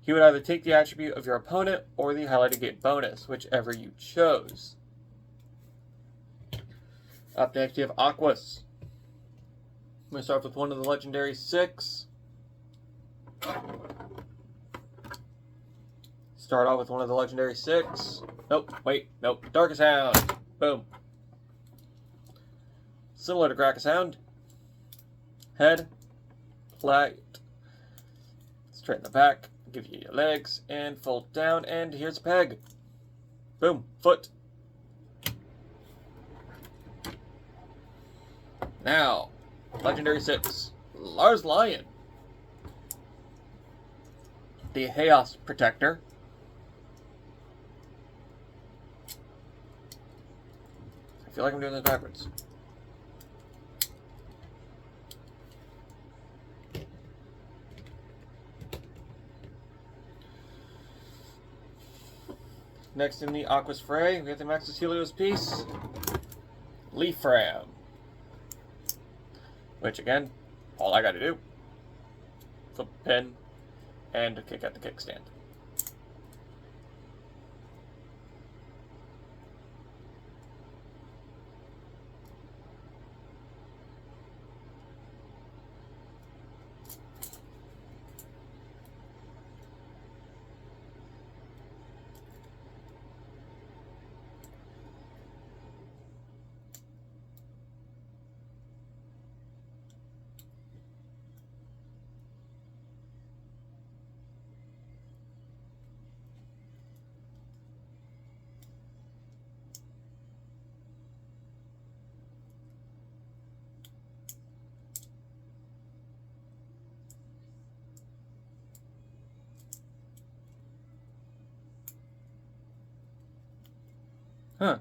He would either take the attribute of your opponent or the highlighted gate bonus, whichever you chose. Up next, you have Aquas. I'm going to start with one of the legendary 6. Start off with one of the legendary 6. Nope, wait, nope. Darkest Hound. Boom. Similar to Darkest Hound. Head, plate, straighten the back, give you your legs, and fold down, and here's a peg. Boom, foot. Now, legendary 6, Lars Lion. The Chaos Protector. I feel like I'm doing this backwards. Next in the Aquas Fray, we have the Maxis Helios piece, Leaf Ram. Which again, all I gotta do, flip the pin, and kick out the kickstand. Huh.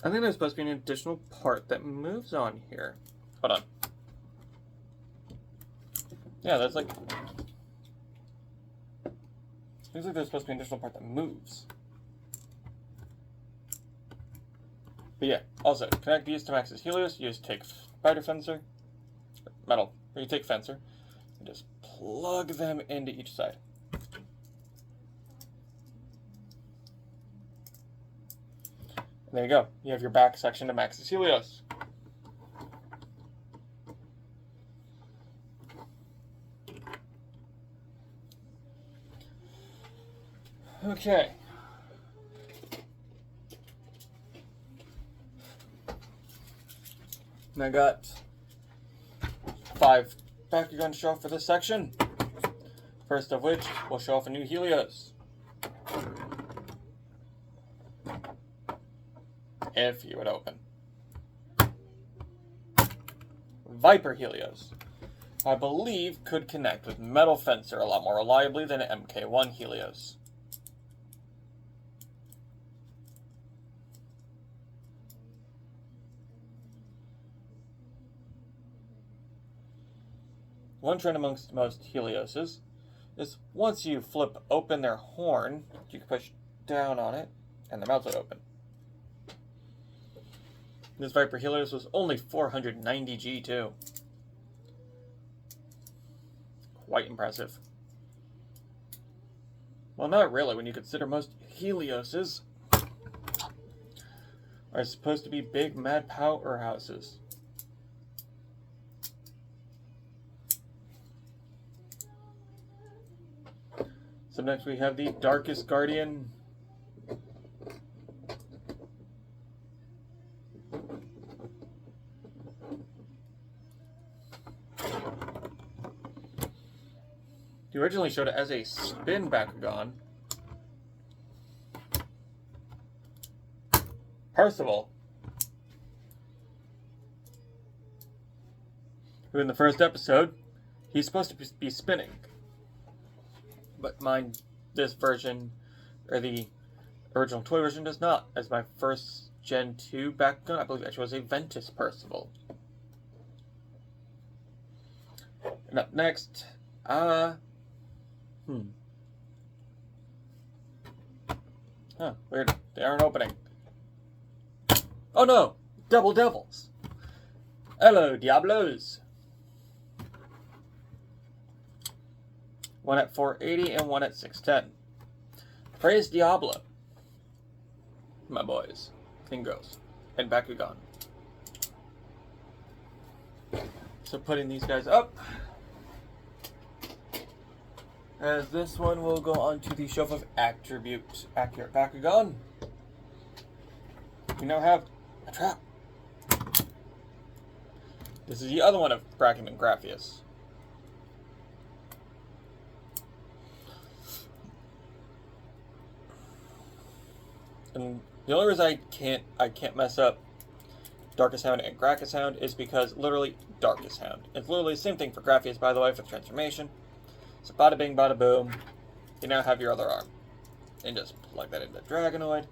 I think there's supposed to be an additional part that moves on here. Hold on. Yeah, that's like... Looks like there's supposed to be an additional part that moves. But yeah, also, connect these to Max's Helios. You just take spider fencer, metal, or you take fencer, and just plug them into each side. And there you go. You have your back section to Max's Helios. Okay. And I got 5 Bakugan to show off for this section. First of which, we'll show off a new Helios. If you would open. Viper Helios. I believe could connect with Metal Fencer a lot more reliably than an MK1 Helios. One trend amongst most Helioses is once you flip open their horn, you can push down on it, and their mouth would open. This Viper Helios was only 490 G too. Quite impressive. Well, not really when you consider most Helioses are supposed to be big mad powerhouses. So next we have the Darkest Guardian. He originally showed it as a spin Bakugan. Percival, who in the first episode, he's supposed to be spinning. But mine, this version, or the original toy version, does not. As my first Gen 2 Bakugan, I believe actually was a Ventus Percival. And up next, weird. They aren't opening. Oh no! Double Devils! Hello, Diablos! One at 480 and one at 610. Praise Diablo, my boys and girls, and Bakugan. So putting these guys up, as this one will go on to the shelf of Accurate Bakugan. We now have a trap. This is the other one of Brachman and Graphius. And the only reason I can't mess up Darkest Hound and Gracchus Hound is because literally Darkest Hound. It's literally the same thing for Graphius, by the way, for the transformation. So bada bing, bada boom. You now have your other arm. And just plug that into Dragonoid.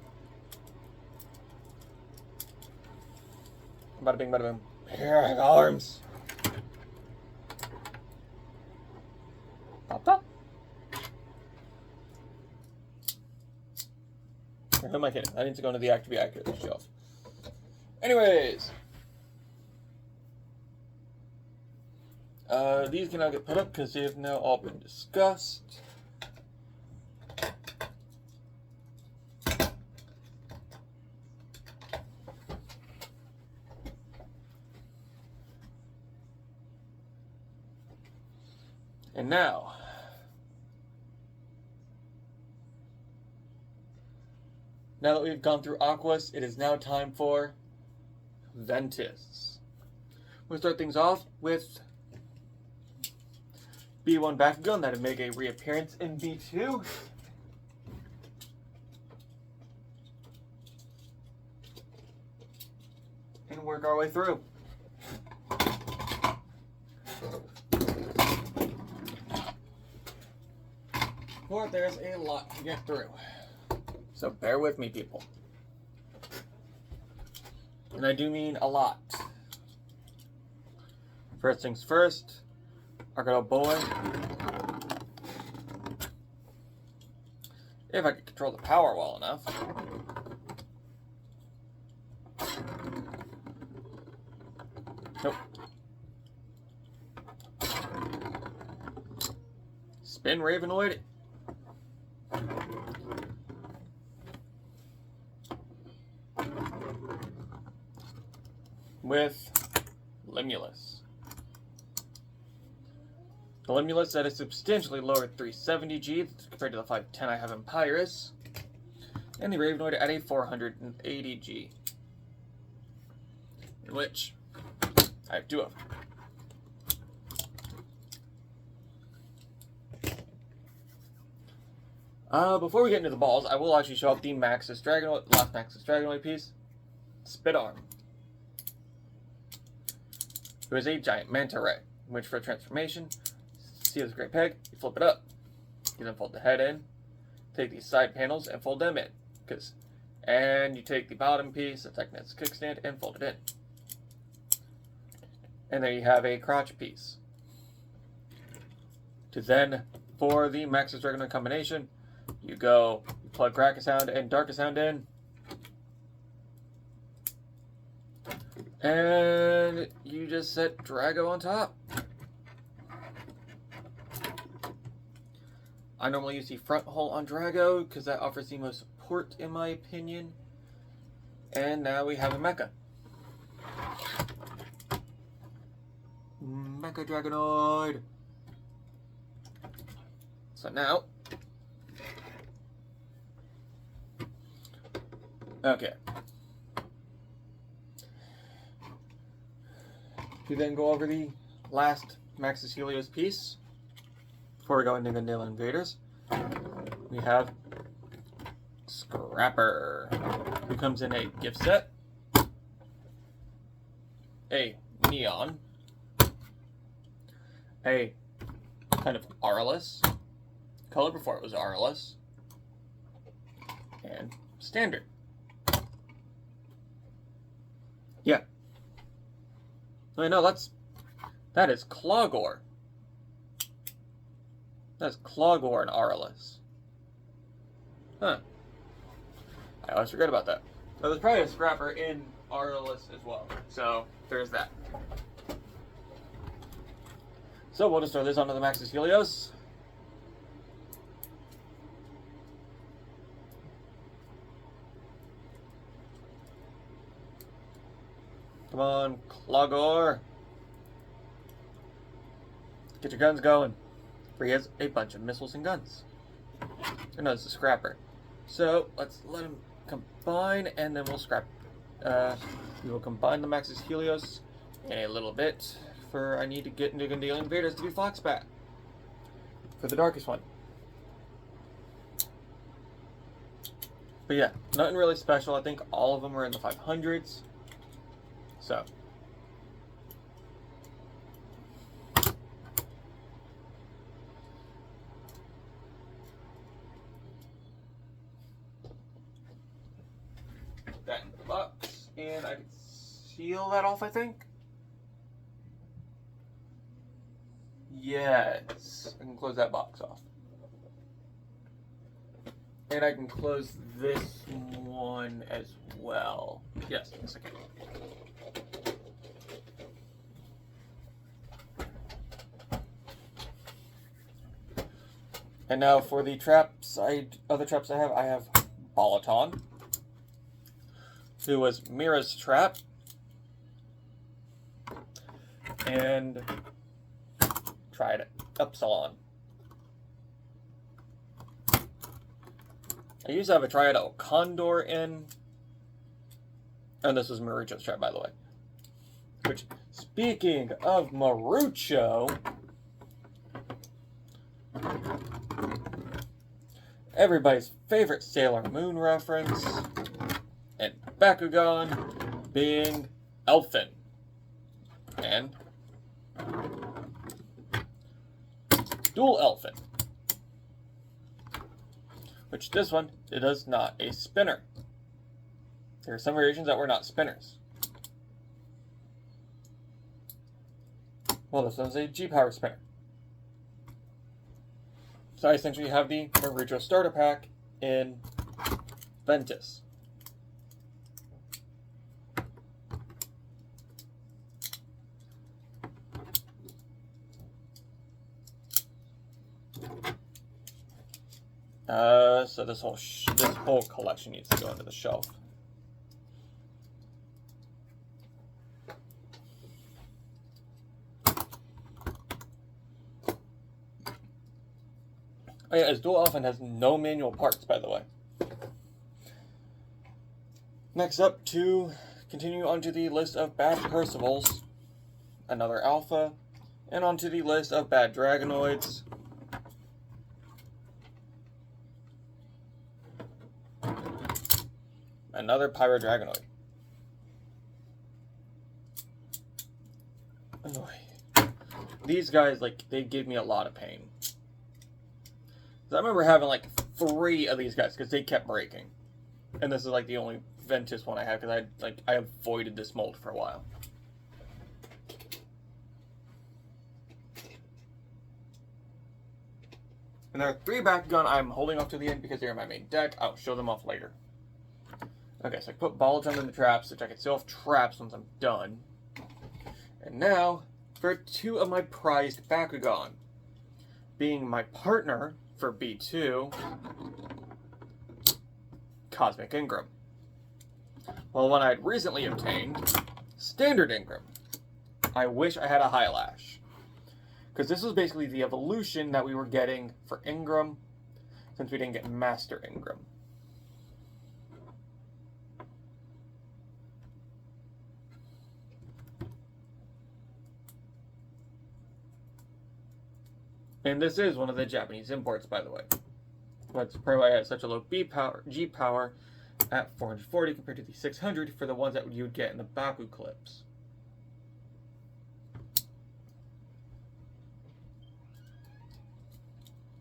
Bada bing, bada boom. Here are the arms. Pop, pop. Who am I kidding? I need to go into the Act to be Accurate shelf. Anyways. These can now get put up because they have now all been discussed. And now, that we've gone through Aquas, it is now time for Ventus. We'll start things off with B1 Bakugan that would make a reappearance in B2. And work our way through. For there's a lot to get through. So bear with me, people. And I do mean a lot. First things first, our good old boy. If I could control the power well enough. Nope. Spin Ravenoid. With Limulus. The Limulus at a substantially lower 370G compared to the 510 I have in Pyrus. And the Ravenoid at a 480G. In which I have two of them. Before we get into the balls, I will actually show off the last Maxis Dragonoid piece, Spitarm, who is a giant manta ray, which for transformation, see this great peg, you flip it up. You then fold the head in, take these side panels and fold them in. And you take the bottom piece, that's like its kickstand, and fold it in. And there you have a crotch piece. To then, for the Maxis Dragonoid combination, you plug Crack-a-Sound and Dark-a-Sound in. And you just set Drago on top. I normally use the front hull on Drago because that offers the most support in my opinion. And now we have a Mecha. Mecha Dragonoid. So now, okay. We then go over the last Maxis Helios piece before we go into Gundale Invaders. We have Scrapper, who comes in a gift set, a Neon, a kind of Aurelus, color before it was Aurelus, and Standard. Yeah. Wait, no, that is Clogor. That's Clogor and Aurelus. Huh. I always forget about that. So there's probably a Scrapper in Aurelus as well. So there's that. So we'll just throw this onto the Maxis Helios. Come on, Clogor. Get your guns going. For he has a bunch of missiles and guns. Oh, no, it's a Scrapper. So let's let him combine, and then we'll scrap. We will combine the Maxis Helios in a little bit. I need to get into Gundale Invaders to be Foxbat for the darkest one. But yeah, nothing really special. I think all of them are in the 500s. So. That in the box. And I can seal that off, I think. Yes. I can close that box off. And I can close this one as well. Yes, I can. And now for the traps, other traps I have Boloton, who was Mira's trap, and tried Upsilon. I used to have a Triado Condor in, and this was Marucho's trap, by the way. Which, speaking of Marucho, everybody's favorite Sailor Moon reference, and Bakugan being Elfin. And dual Elfin. which this one, it is not a spinner. There are some variations that were not spinners. Well, this one's a G-Power spinner. So I essentially have the Marucho starter pack in Ventus. So this whole collection needs to go into the shelf. Oh yeah, his dual elephant has no manual parts, by the way. Next up, to continue onto the list of bad Percivals, another Alpha, and onto the list of bad Dragonoids. Another Pyro Dragonoid. These guys, like, they give me a lot of pain. I remember having like 3 of these guys because they kept breaking, and this is like the only Ventus one I have because I avoided this mold for a while. And there are 3 Bakugan I'm holding off to the end because they're in my main deck. I'll show them off later. Okay, so I put Ball Jump in the traps, which I can seal off traps once I'm done. And now for 2 of my prized Bakugan, being my partner for B2, Cosmic Ingram. Well, one I had recently obtained, Standard Ingram. I wish I had a High Lash, because this was basically the evolution that we were getting for Ingram, since we didn't get Master Ingram. And this is one of the Japanese imports, by the way. That's probably why I had such a low G power at 440 compared to the 600 for the ones that you would get in the Baku clips.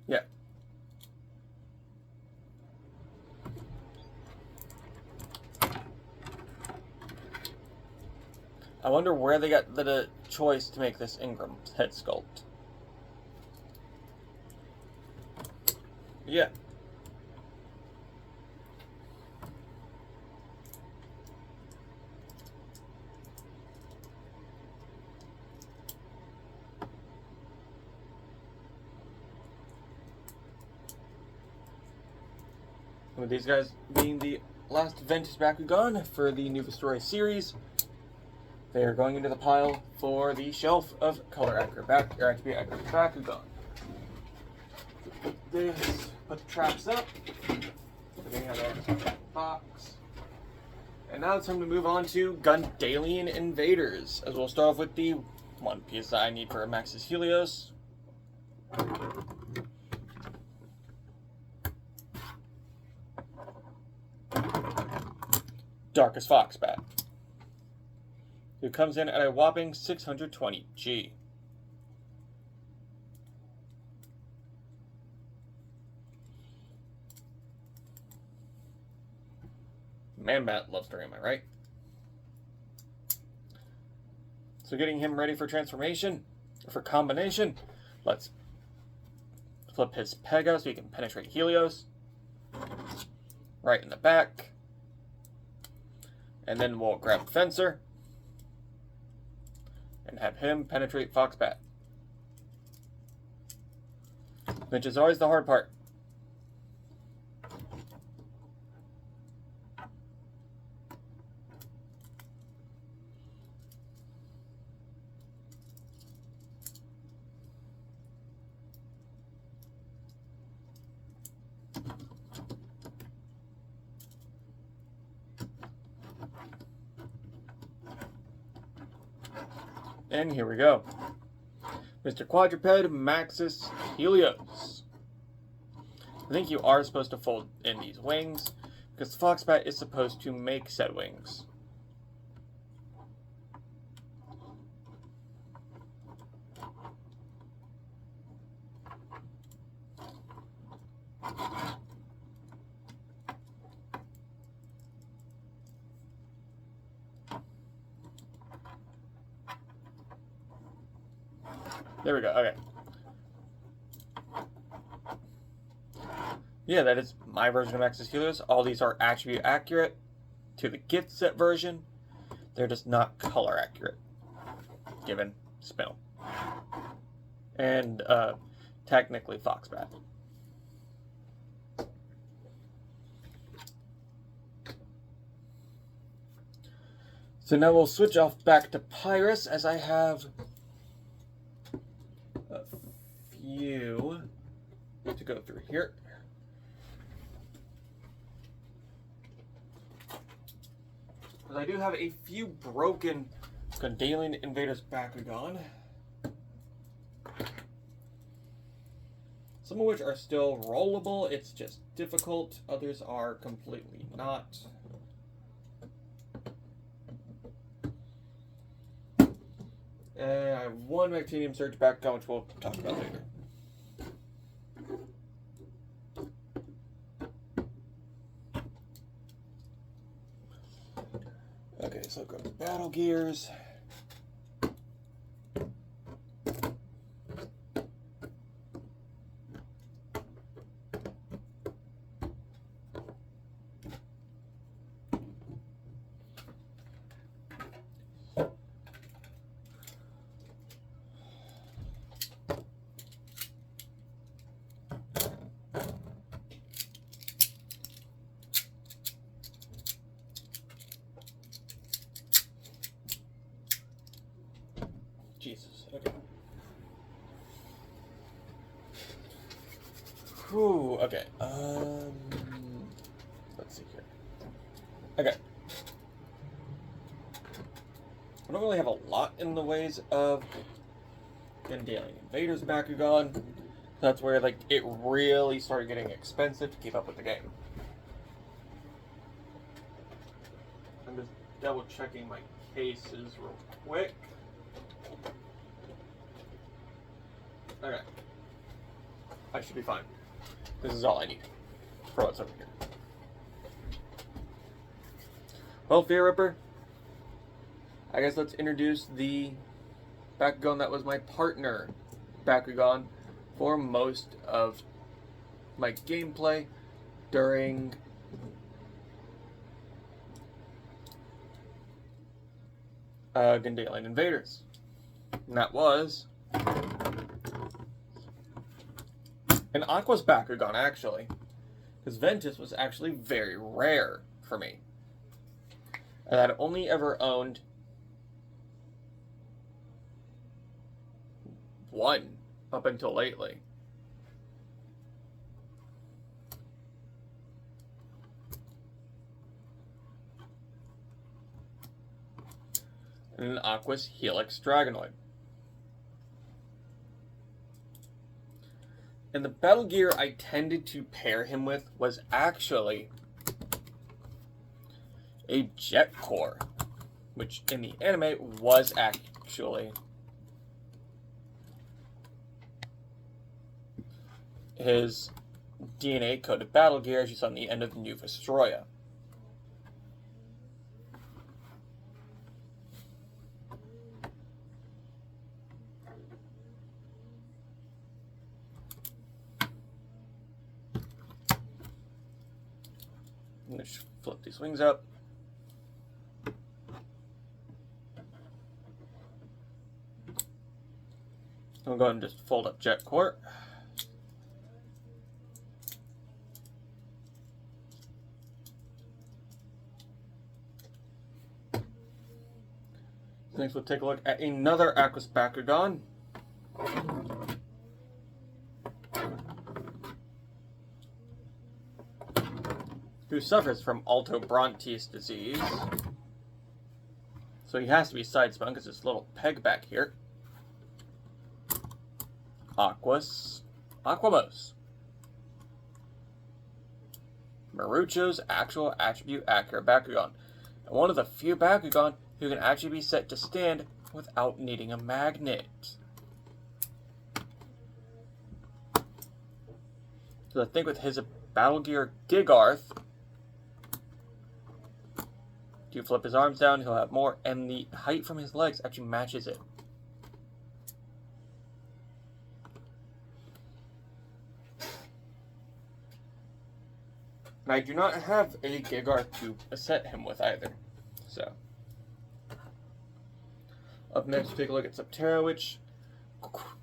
Yeah. I wonder where they got the choice to make this Ingram head sculpt. Yeah. With these guys being the last Ventus Bakugan for the new Story series, they are going into the pile for the shelf of color accurate Bakugan. Put the traps up. Getting out of the box. And now it's time to move on to Gundalian Invaders, as we'll start off with the one piece that I need for Max's Helios. Darkest Foxbat, who comes in at a whopping 620 G. Man-Bat love story, am I right? So getting him ready for transformation, for combination, let's flip his Pega so he can penetrate Helios. Right in the back. And then we'll grab Fencer and have him penetrate Foxbat. Which is always the hard part. And here we go. Mr. Quadruped, Maxis Helios. I think you are supposed to fold in these wings, because the Foxbat is supposed to make said wings. There we go. Okay. Yeah, that is my version of Axis Healers. All these are attribute accurate to the gift set version. They're just not color accurate, given Spinel. And technically Foxbat. So now we'll switch off back to Pyrus, as I have a few to go through here. Because I do have a few broken Gandalian Invaders Bakugan. Some of which are still rollable, it's just difficult. Others are completely not. And I have one Actinium Surge Bakugan, which we'll talk about later. Okay, so go to Battle Gears. Jesus, okay. Whew, okay. Let's see here. Okay. I don't really have a lot in the ways of Gandalian Invaders Bakugan. That's where, like, it really started getting expensive to keep up with the game. I'm just double checking my cases real quick. Okay. I should be fine. This is all I need for what's over here. Well, Fear Ripper, I guess let's introduce the Bakugan that was my partner Bakugan for most of my gameplay during Gandalian Invaders. And that was an Aqua's Bakugan, actually. Because Ventus was actually very rare for me. And I'd only ever owned one up until lately. And an Aqua's Helix Dragonoid. And the battle gear I tended to pair him with was actually a Jet Core, which in the anime was actually his DNA-coded battle gear, as you saw in the end of the New Vestroya. I'm going to flip these wings up. I'm going to just fold up Jet Core. Next, we'll take a look at another Aqua's Bakugan. Who suffers from Alto-Brontes disease. So he has to be side-spun because this little peg back here. Aquamos. Marucho's actual attribute accurate Bakugan. And one of the few Bakugan who can actually be set to stand without needing a magnet. So I think with his Battle Gear Gigarth, you flip his arms down, he'll have more, and the height from his legs actually matches it. And I do not have a Gigar to set him with either. So. Up next, we'll take a look at Subterra, which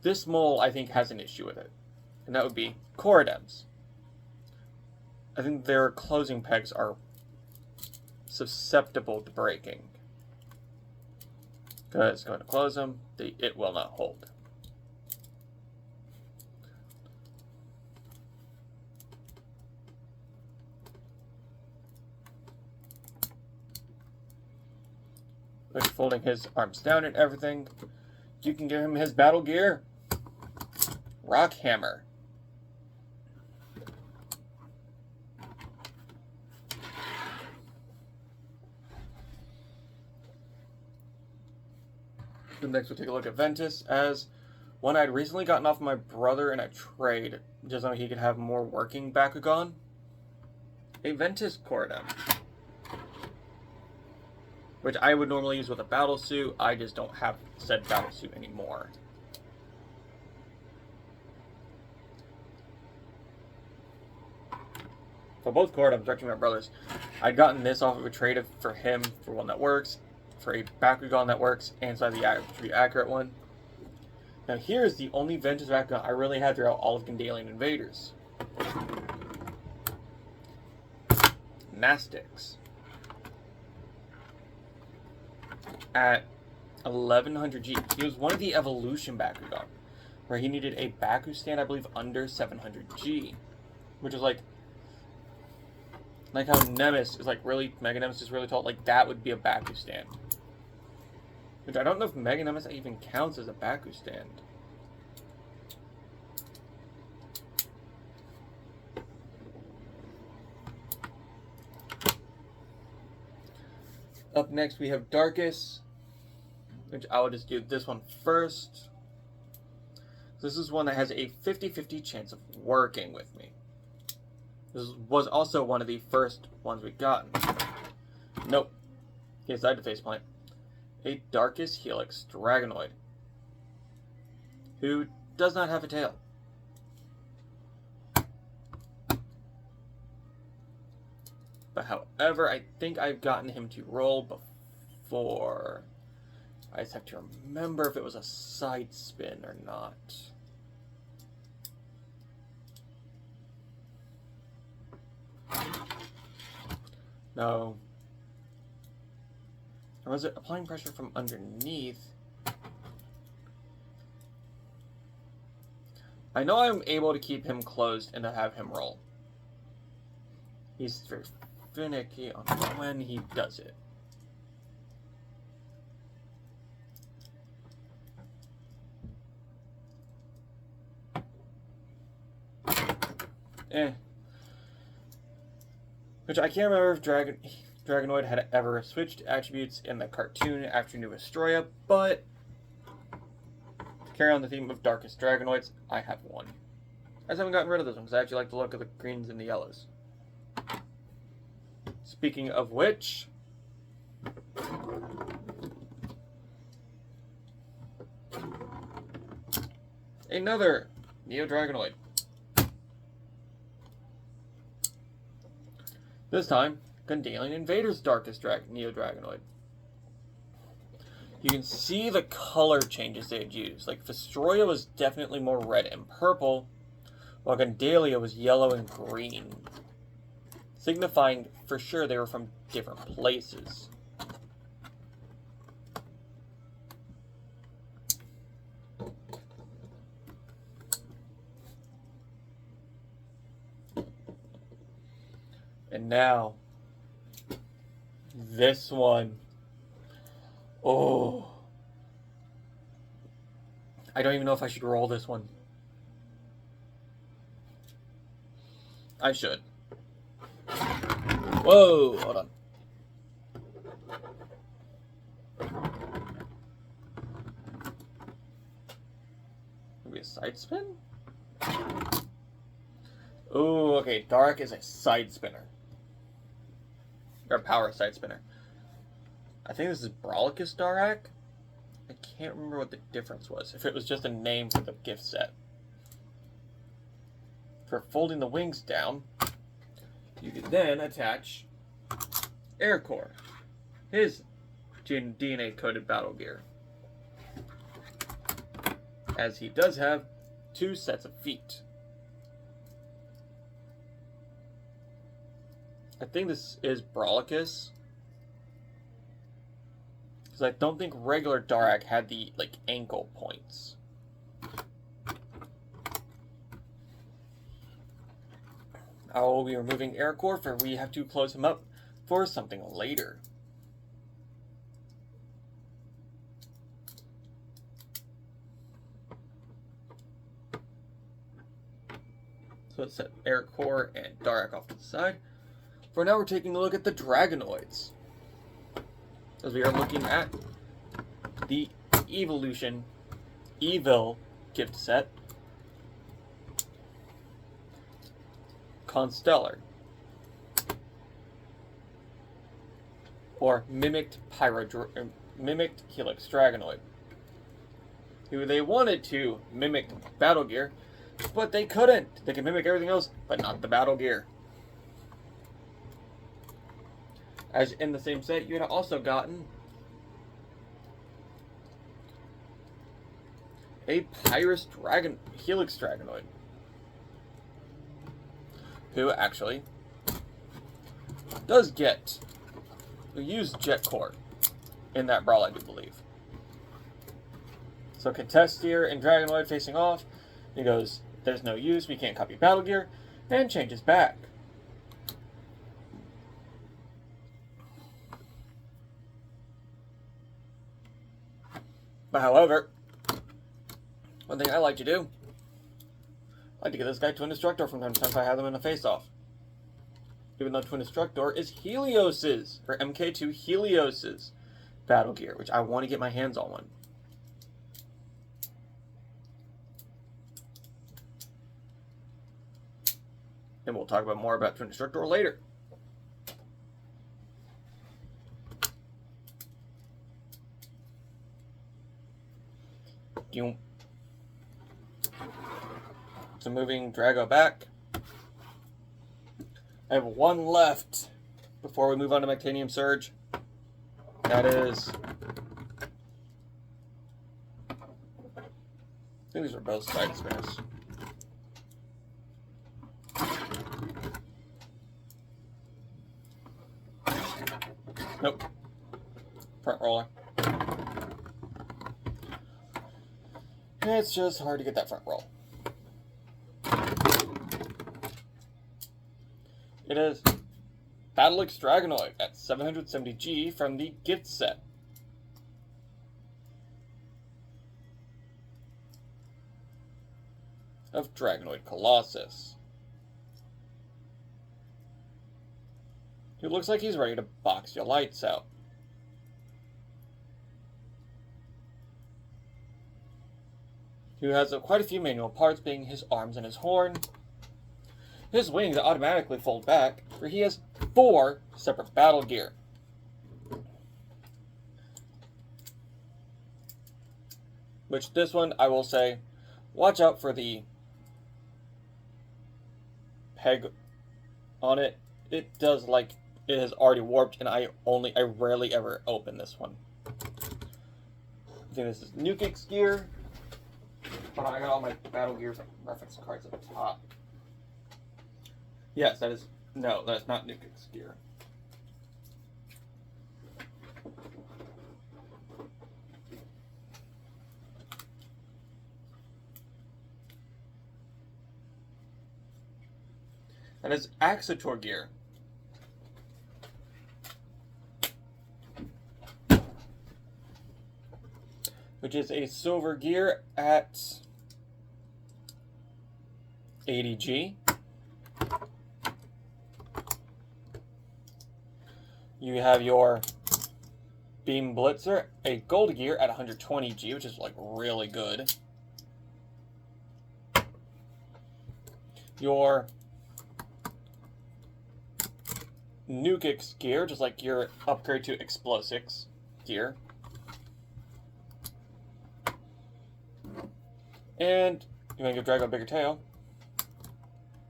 this mole, I think, has an issue with it. And that would be Corridems. I think their closing pegs are susceptible to breaking. Because going to close them, it will not hold. With folding his arms down and everything, you can give him his battle gear. Rock Hammer. Then next we'll take a look at Ventus, as one I'd recently gotten off my brother in a trade, just so he could have more working Bakugan. A Ventus Corridem, which I would normally use with a battle suit. I just don't have said battle suit anymore. For both Corridems, actually my brother's, I'd gotten this off of a trade for him for one that works, for a Bakugan that works, and so the pretty accurate one. Now here's the only Ventus Bakugan I really had throughout all of Gandalian Invaders. Mastix. At 1100G. He was one of the evolution Bakugan, where he needed a Baku stand, I believe, under 700G. Which is like how Nemesis is like really, Mega Nemesis is really tall, like that would be a Baku stand. Which I don't know if Mega Nemesis even counts as a Baku stand. Up next we have Darkus, which I will just do this one first. This is one that has a 50-50 chance of working with me. This was also one of the first ones we got. Nope. He decided to faceplant. A Darkus Helix Dragonoid, who does not have a tail. But however, I think I've gotten him to roll before. I just have to remember if it was a side spin or not. No. Or was it applying pressure from underneath? I know I'm able to keep him closed and to have him roll. He's very finicky on when he does it. Which I can't remember if Dragonoid had ever switched attributes in the cartoon after New Astroya, but to carry on the theme of Darkus Dragonoids, I have one. I just haven't gotten rid of this one because I actually like the look of the greens and the yellows. Speaking of which, another Neo Dragonoid. This time, Gandalian Invaders Darkus Neo Dragonoid. You can see the color changes they had used. Like, Vestroia was definitely more red and purple, while Gandalia was yellow and green, signifying for sure they were from different places. And now, this one. Oh. I don't even know if I should roll this one. I should. Whoa, hold on. Maybe a side spin? Ooh, okay, Dark is a side spinner. Or power side spinner. I think this is Brawlicus Darak. I can't remember what the difference was. If it was just a name for the gift set. For folding the wings down, You can then attach Air Core, his DNA-coded battle gear, as he does have 2 sets of feet. I think this is Brawlicus, because I don't think regular Darak had the ankle points. I will be removing Air Core for we have to close him up for something later. So let's set Air Core and Darak off to the side. For now, we're taking a look at the Dragonoids, as we are looking at the Evolution Evil gift set. Constellar, or Mimicked Helix Dragonoid, who they wanted to mimic battle gear, but they couldn't. They could mimic everything else, but not the battle gear. As in the same set, you had also gotten a Pyrus Helix Dragonoid, who actually does use Jet Core in that brawl, I do believe. So contest here and Dragonoid facing off. He goes, there's no use, we can't copy battle gear, and changes back. But however, one thing I like to do, I like to get this guy Twin Destructor from time to time if I have them in a face-off. Even though Twin Destructor is Helios's, or MK2 Helios's battle gear, which I want to get my hands on one. And we'll talk about more about Twin Destructor later. So moving Drago back. I have one left before we move on to Mectanium Surge. That is... I think these are both side spinners. Nope. Front roller. It's just hard to get that front roll. It is Battlix Dragonoid at 770G from the gift set. Of Dragonoid Colossus. He looks like he's ready to box your lights out. He has quite a few manual parts, being his arms and his horn. His wings automatically fold back, for he has 4 separate battle gear. Which this one, I will say, watch out for the peg on it. It does it has already warped, and I rarely ever open this one. I think this is Nukix gear. Hold on, I got all my battle gear reference cards at the top. Yes, that is... No, that's not Nukix gear. That is Axitor gear. Which is a silver gear at 80G. You have your Beam Blitzer, a gold gear at 120G, which is really good. Your Nukix gear, just like your upgrade to Explosix gear. And you want to give Drago a bigger tail.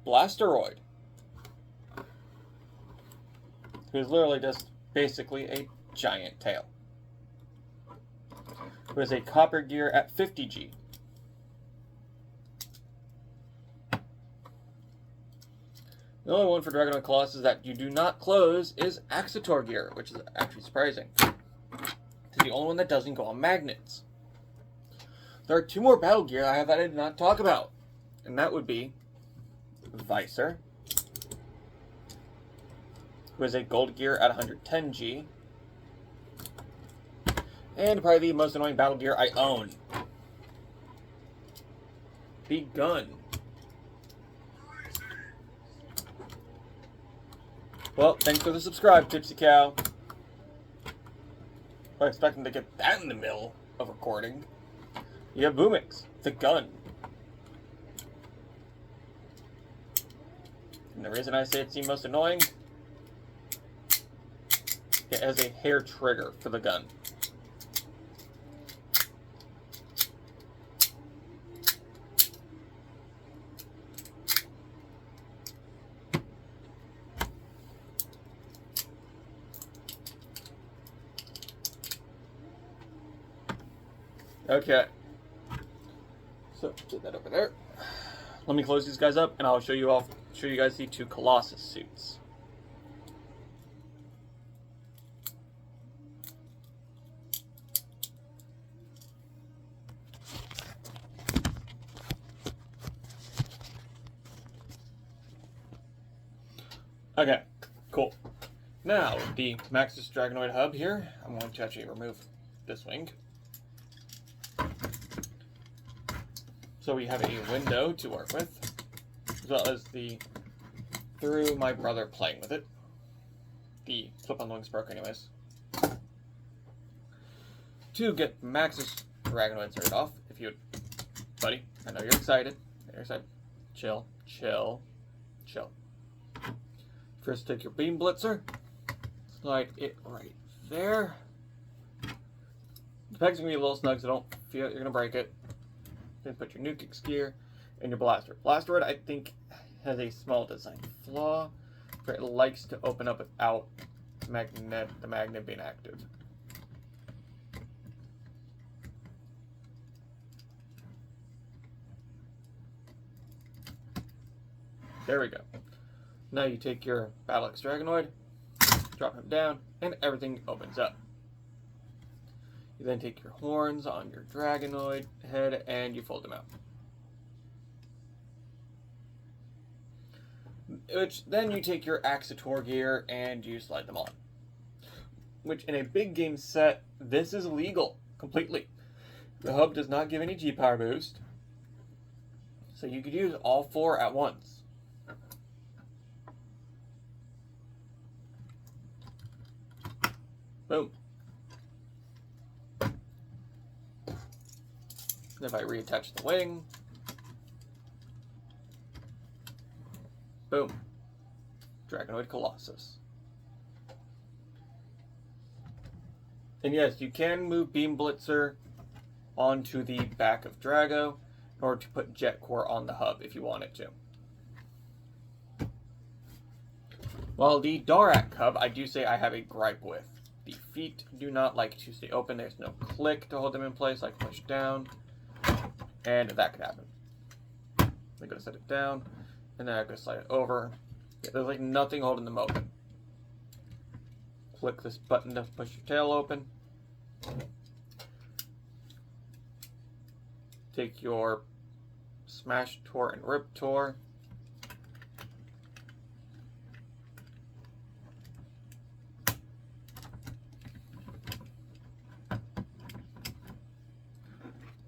Blasteroid. who's literally just basically a giant tail. Who has a copper gear at 50G. The only one for Dragonoid Colossus that you do not close is Axitor gear, which is actually surprising. It's the only one that doesn't go on magnets. There are 2 more battle gear I have that I did not talk about, and that would be Visor, who has a gold gear at 110G, and probably the most annoying battle gear I own, the gun. Well, thanks for the subscribe, Tipsy Cow. I was expecting to get that in the middle of recording. You have Boomix, the gun. And the reason I say it's the most annoying, it has a hair trigger for the gun. Okay. So put that over there. Let me close these guys up, and I'll show you guys the 2 Colossus suits. Okay, cool. Now, the Maxis Dragonoid hub here, I'm going to actually remove this wing. So we have a window to work with, as well as through my brother playing with it. The flip on the wings broke anyways. To get Maxis Dragonoid started off, if you would, buddy, I know you're excited. Chill. First take your beam blitzer, slide it right there. The peg's gonna be a little snug, so don't feel you're gonna break it. Then put your Nukix gear and your blaster. Blasteroid, I think, has a small design flaw, where it likes to open up without the magnet being active. There we go. Now you take your Battle X Dragonoid, drop him down, and everything opens up. You then take your horns on your Dragonoid head and you fold them out. Which then you take your Axitor gear and you slide them on. Which in a big game set, this is legal completely. The hub does not give any G-Power boost, so you could use all 4 at once. Boom. If I reattach the wing, boom, Dragonoid Colossus. And yes, you can move Beam Blitzer onto the back of Drago in order to put Jet Core on the hub if you wanted to. While the Darak hub, I do say I have a gripe with. The feet do not like to stay open. There's no click to hold them in place, like push down. And that could happen. I'm going to set it down, and then I'm going to slide it over. Yeah, there's like nothing holding them open. Click this button to push your tail open. Take your Smash Tor and Rip Tor.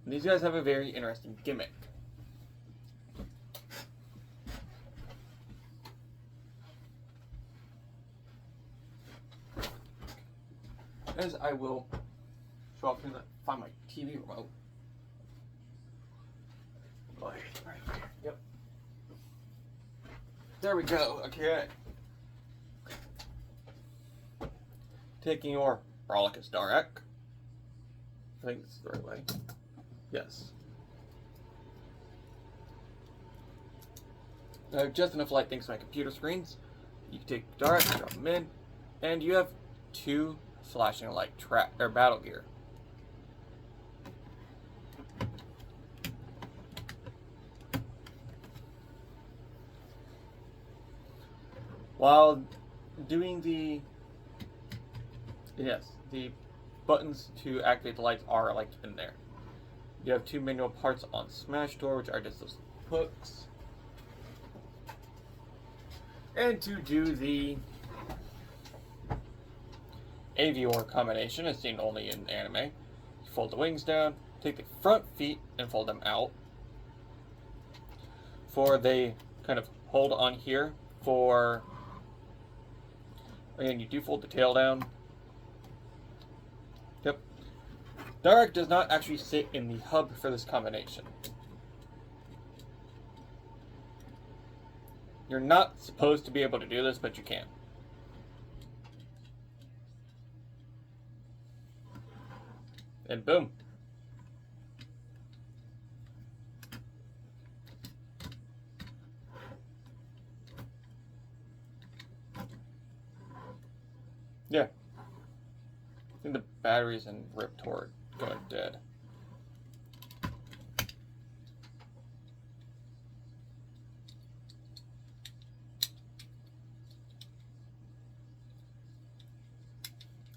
These guys have a very interesting gimmick. As I will show off, find my TV remote. Right here. Yep. There we go. Okay. Taking your Brolikus Darak. I think this is the right way. Yes. I have just enough light thanks to my computer screens. You can take Darak, drop them in, And you have 2 flashing light battle gear. While doing the buttons to activate the lights are like in there. You have 2 manual parts on Smash Door, which are just those hooks. And to do the Avior combination, as seen only in anime, you fold the wings down, take the front feet and fold them out. For they kind of hold on here for, and you do fold the tail down. Yep. Direct does not actually sit in the hub for this combination. You're not supposed to be able to do this, but you can. And boom. Yeah. I think the batteries and rip toward going dead.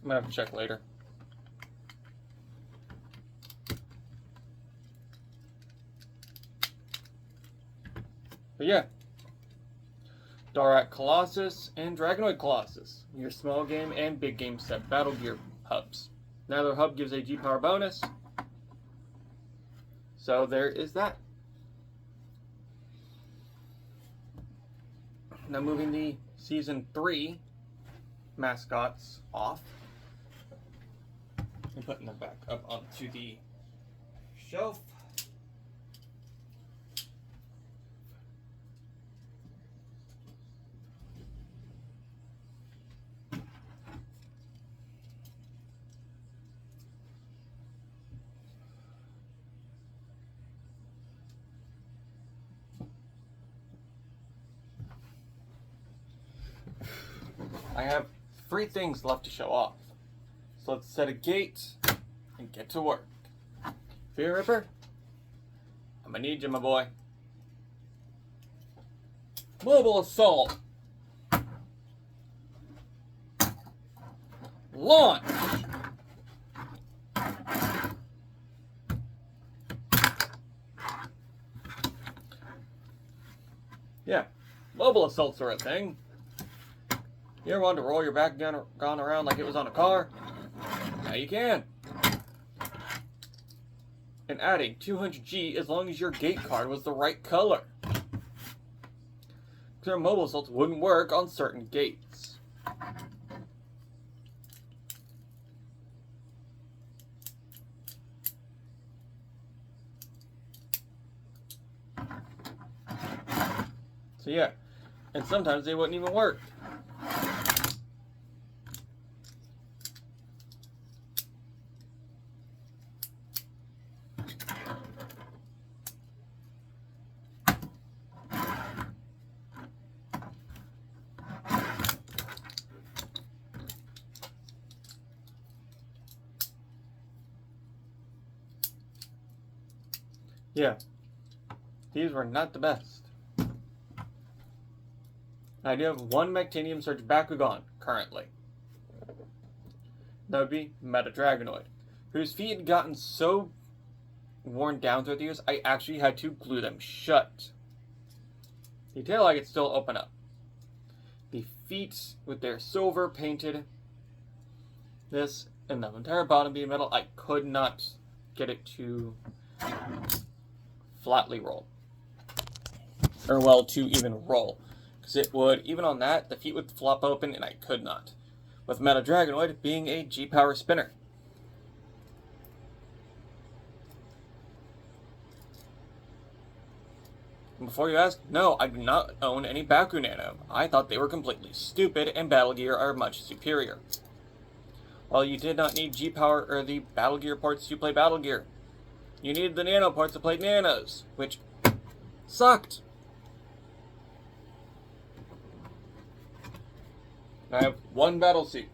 I'm gonna have to check later. But yeah. Darak Colossus and Dragonoid Colossus, your small game and big game set battle gear hubs. Neither hub gives a G-Power bonus, so there is that. Now moving the Season 3 mascots off and putting them back up onto the shelf. I have 3 things left to show off. So let's set a gate and get to work. Fear Ripper, I'm gonna need you, my boy. Mobile Assault. Launch. Yeah, mobile assaults are a thing. You ever wanted to roll your Bakugan around like it was on a car? Now you can. And adding 200G as long as your gate card was the right color. Because mobile assaults wouldn't work on certain gates. So yeah, and sometimes they wouldn't even work. Yeah, these were not the best. I do have 1 Mectanium Surge Bakugan currently. That would be Meta Dragonoid, whose feet had gotten so worn down through the years, I actually had to glue them shut. The tail I could still open up. The feet with their silver painted, this, and the entire bottom being metal, I could not get it to flatly roll. Or well, to even roll. Because it would, even on that, the feet would flop open and I could not. With Meta Dragonoid being a G-Power spinner. And before you ask, no, I do not own any Bakugan. I thought they were completely stupid and Battle Gear are much superior. While you did not need G-Power or the Battle Gear parts to play Battle Gear, you needed the Nano parts to play Nanos, which sucked. I have one battle suit.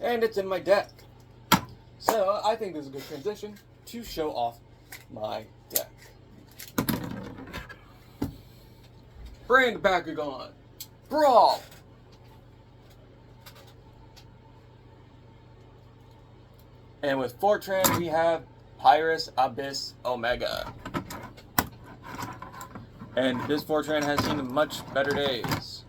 And it's in my deck. So I think this is a good transition to show off my deck. Brand Bakugan. Brawl. And with Fortran we have Pyrus Abyss Omega. And this Fortran has seen much better days.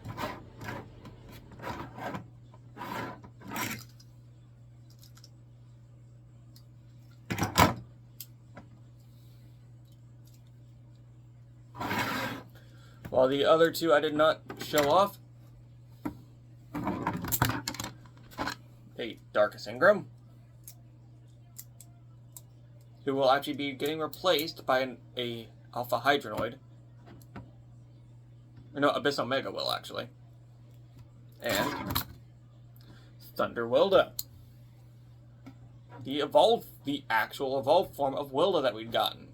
While the other two I did not show off. A Darkest Ingram, who will actually be getting replaced by a Alpha Hydronoid. Or no, Abyss Omega will actually. And Thunder Wilda. The actual evolved form of Wilda that we'd gotten.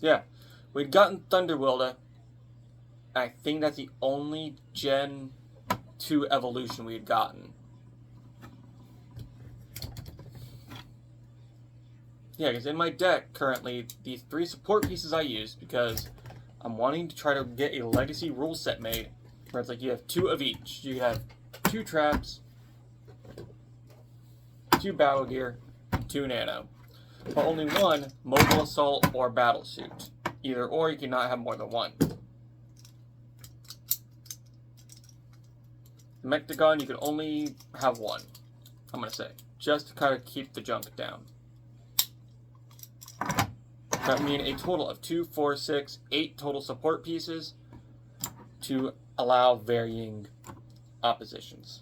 Yeah, we'd gotten Thunder Wilda. I think that's the only Gen 2 evolution we had gotten. Yeah, because in my deck currently, these 3 support pieces I use because I'm wanting to try to get a legacy rule set made where it's like you have 2 of each. You have 2 traps, 2 battle gear, 2 nano. But only 1 mobile assault or battle suit. Either or, you cannot have more than 1. Mectagon, you can only have 1, I'm going to say, just to kind of keep the junk down. That means a total of 2, 4, 6, 8 total support pieces to allow varying oppositions.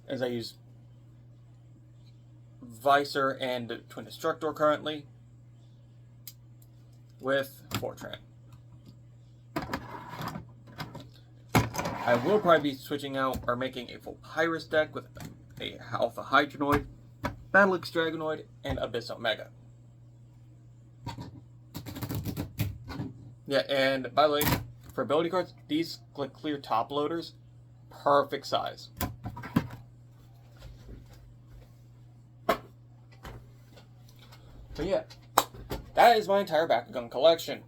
As I use Visor and Twin Destructor currently with Fortran. I will probably be switching out or making a full Pyrus deck with a Alpha Hydronoid, Battle Dragonoid, and Abyss Omega. Yeah, and by the way, for ability cards, these clear top loaders, perfect size. So yeah, that is my entire Bakugan collection.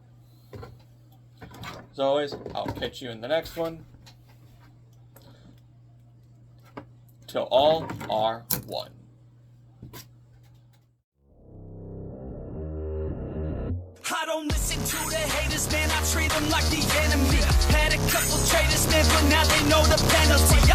As always, I'll catch you in the next one. Till all are one. I don't listen to the haters, man, I treat them like the enemy. Had a couple traitors, man, but now they know the penalty.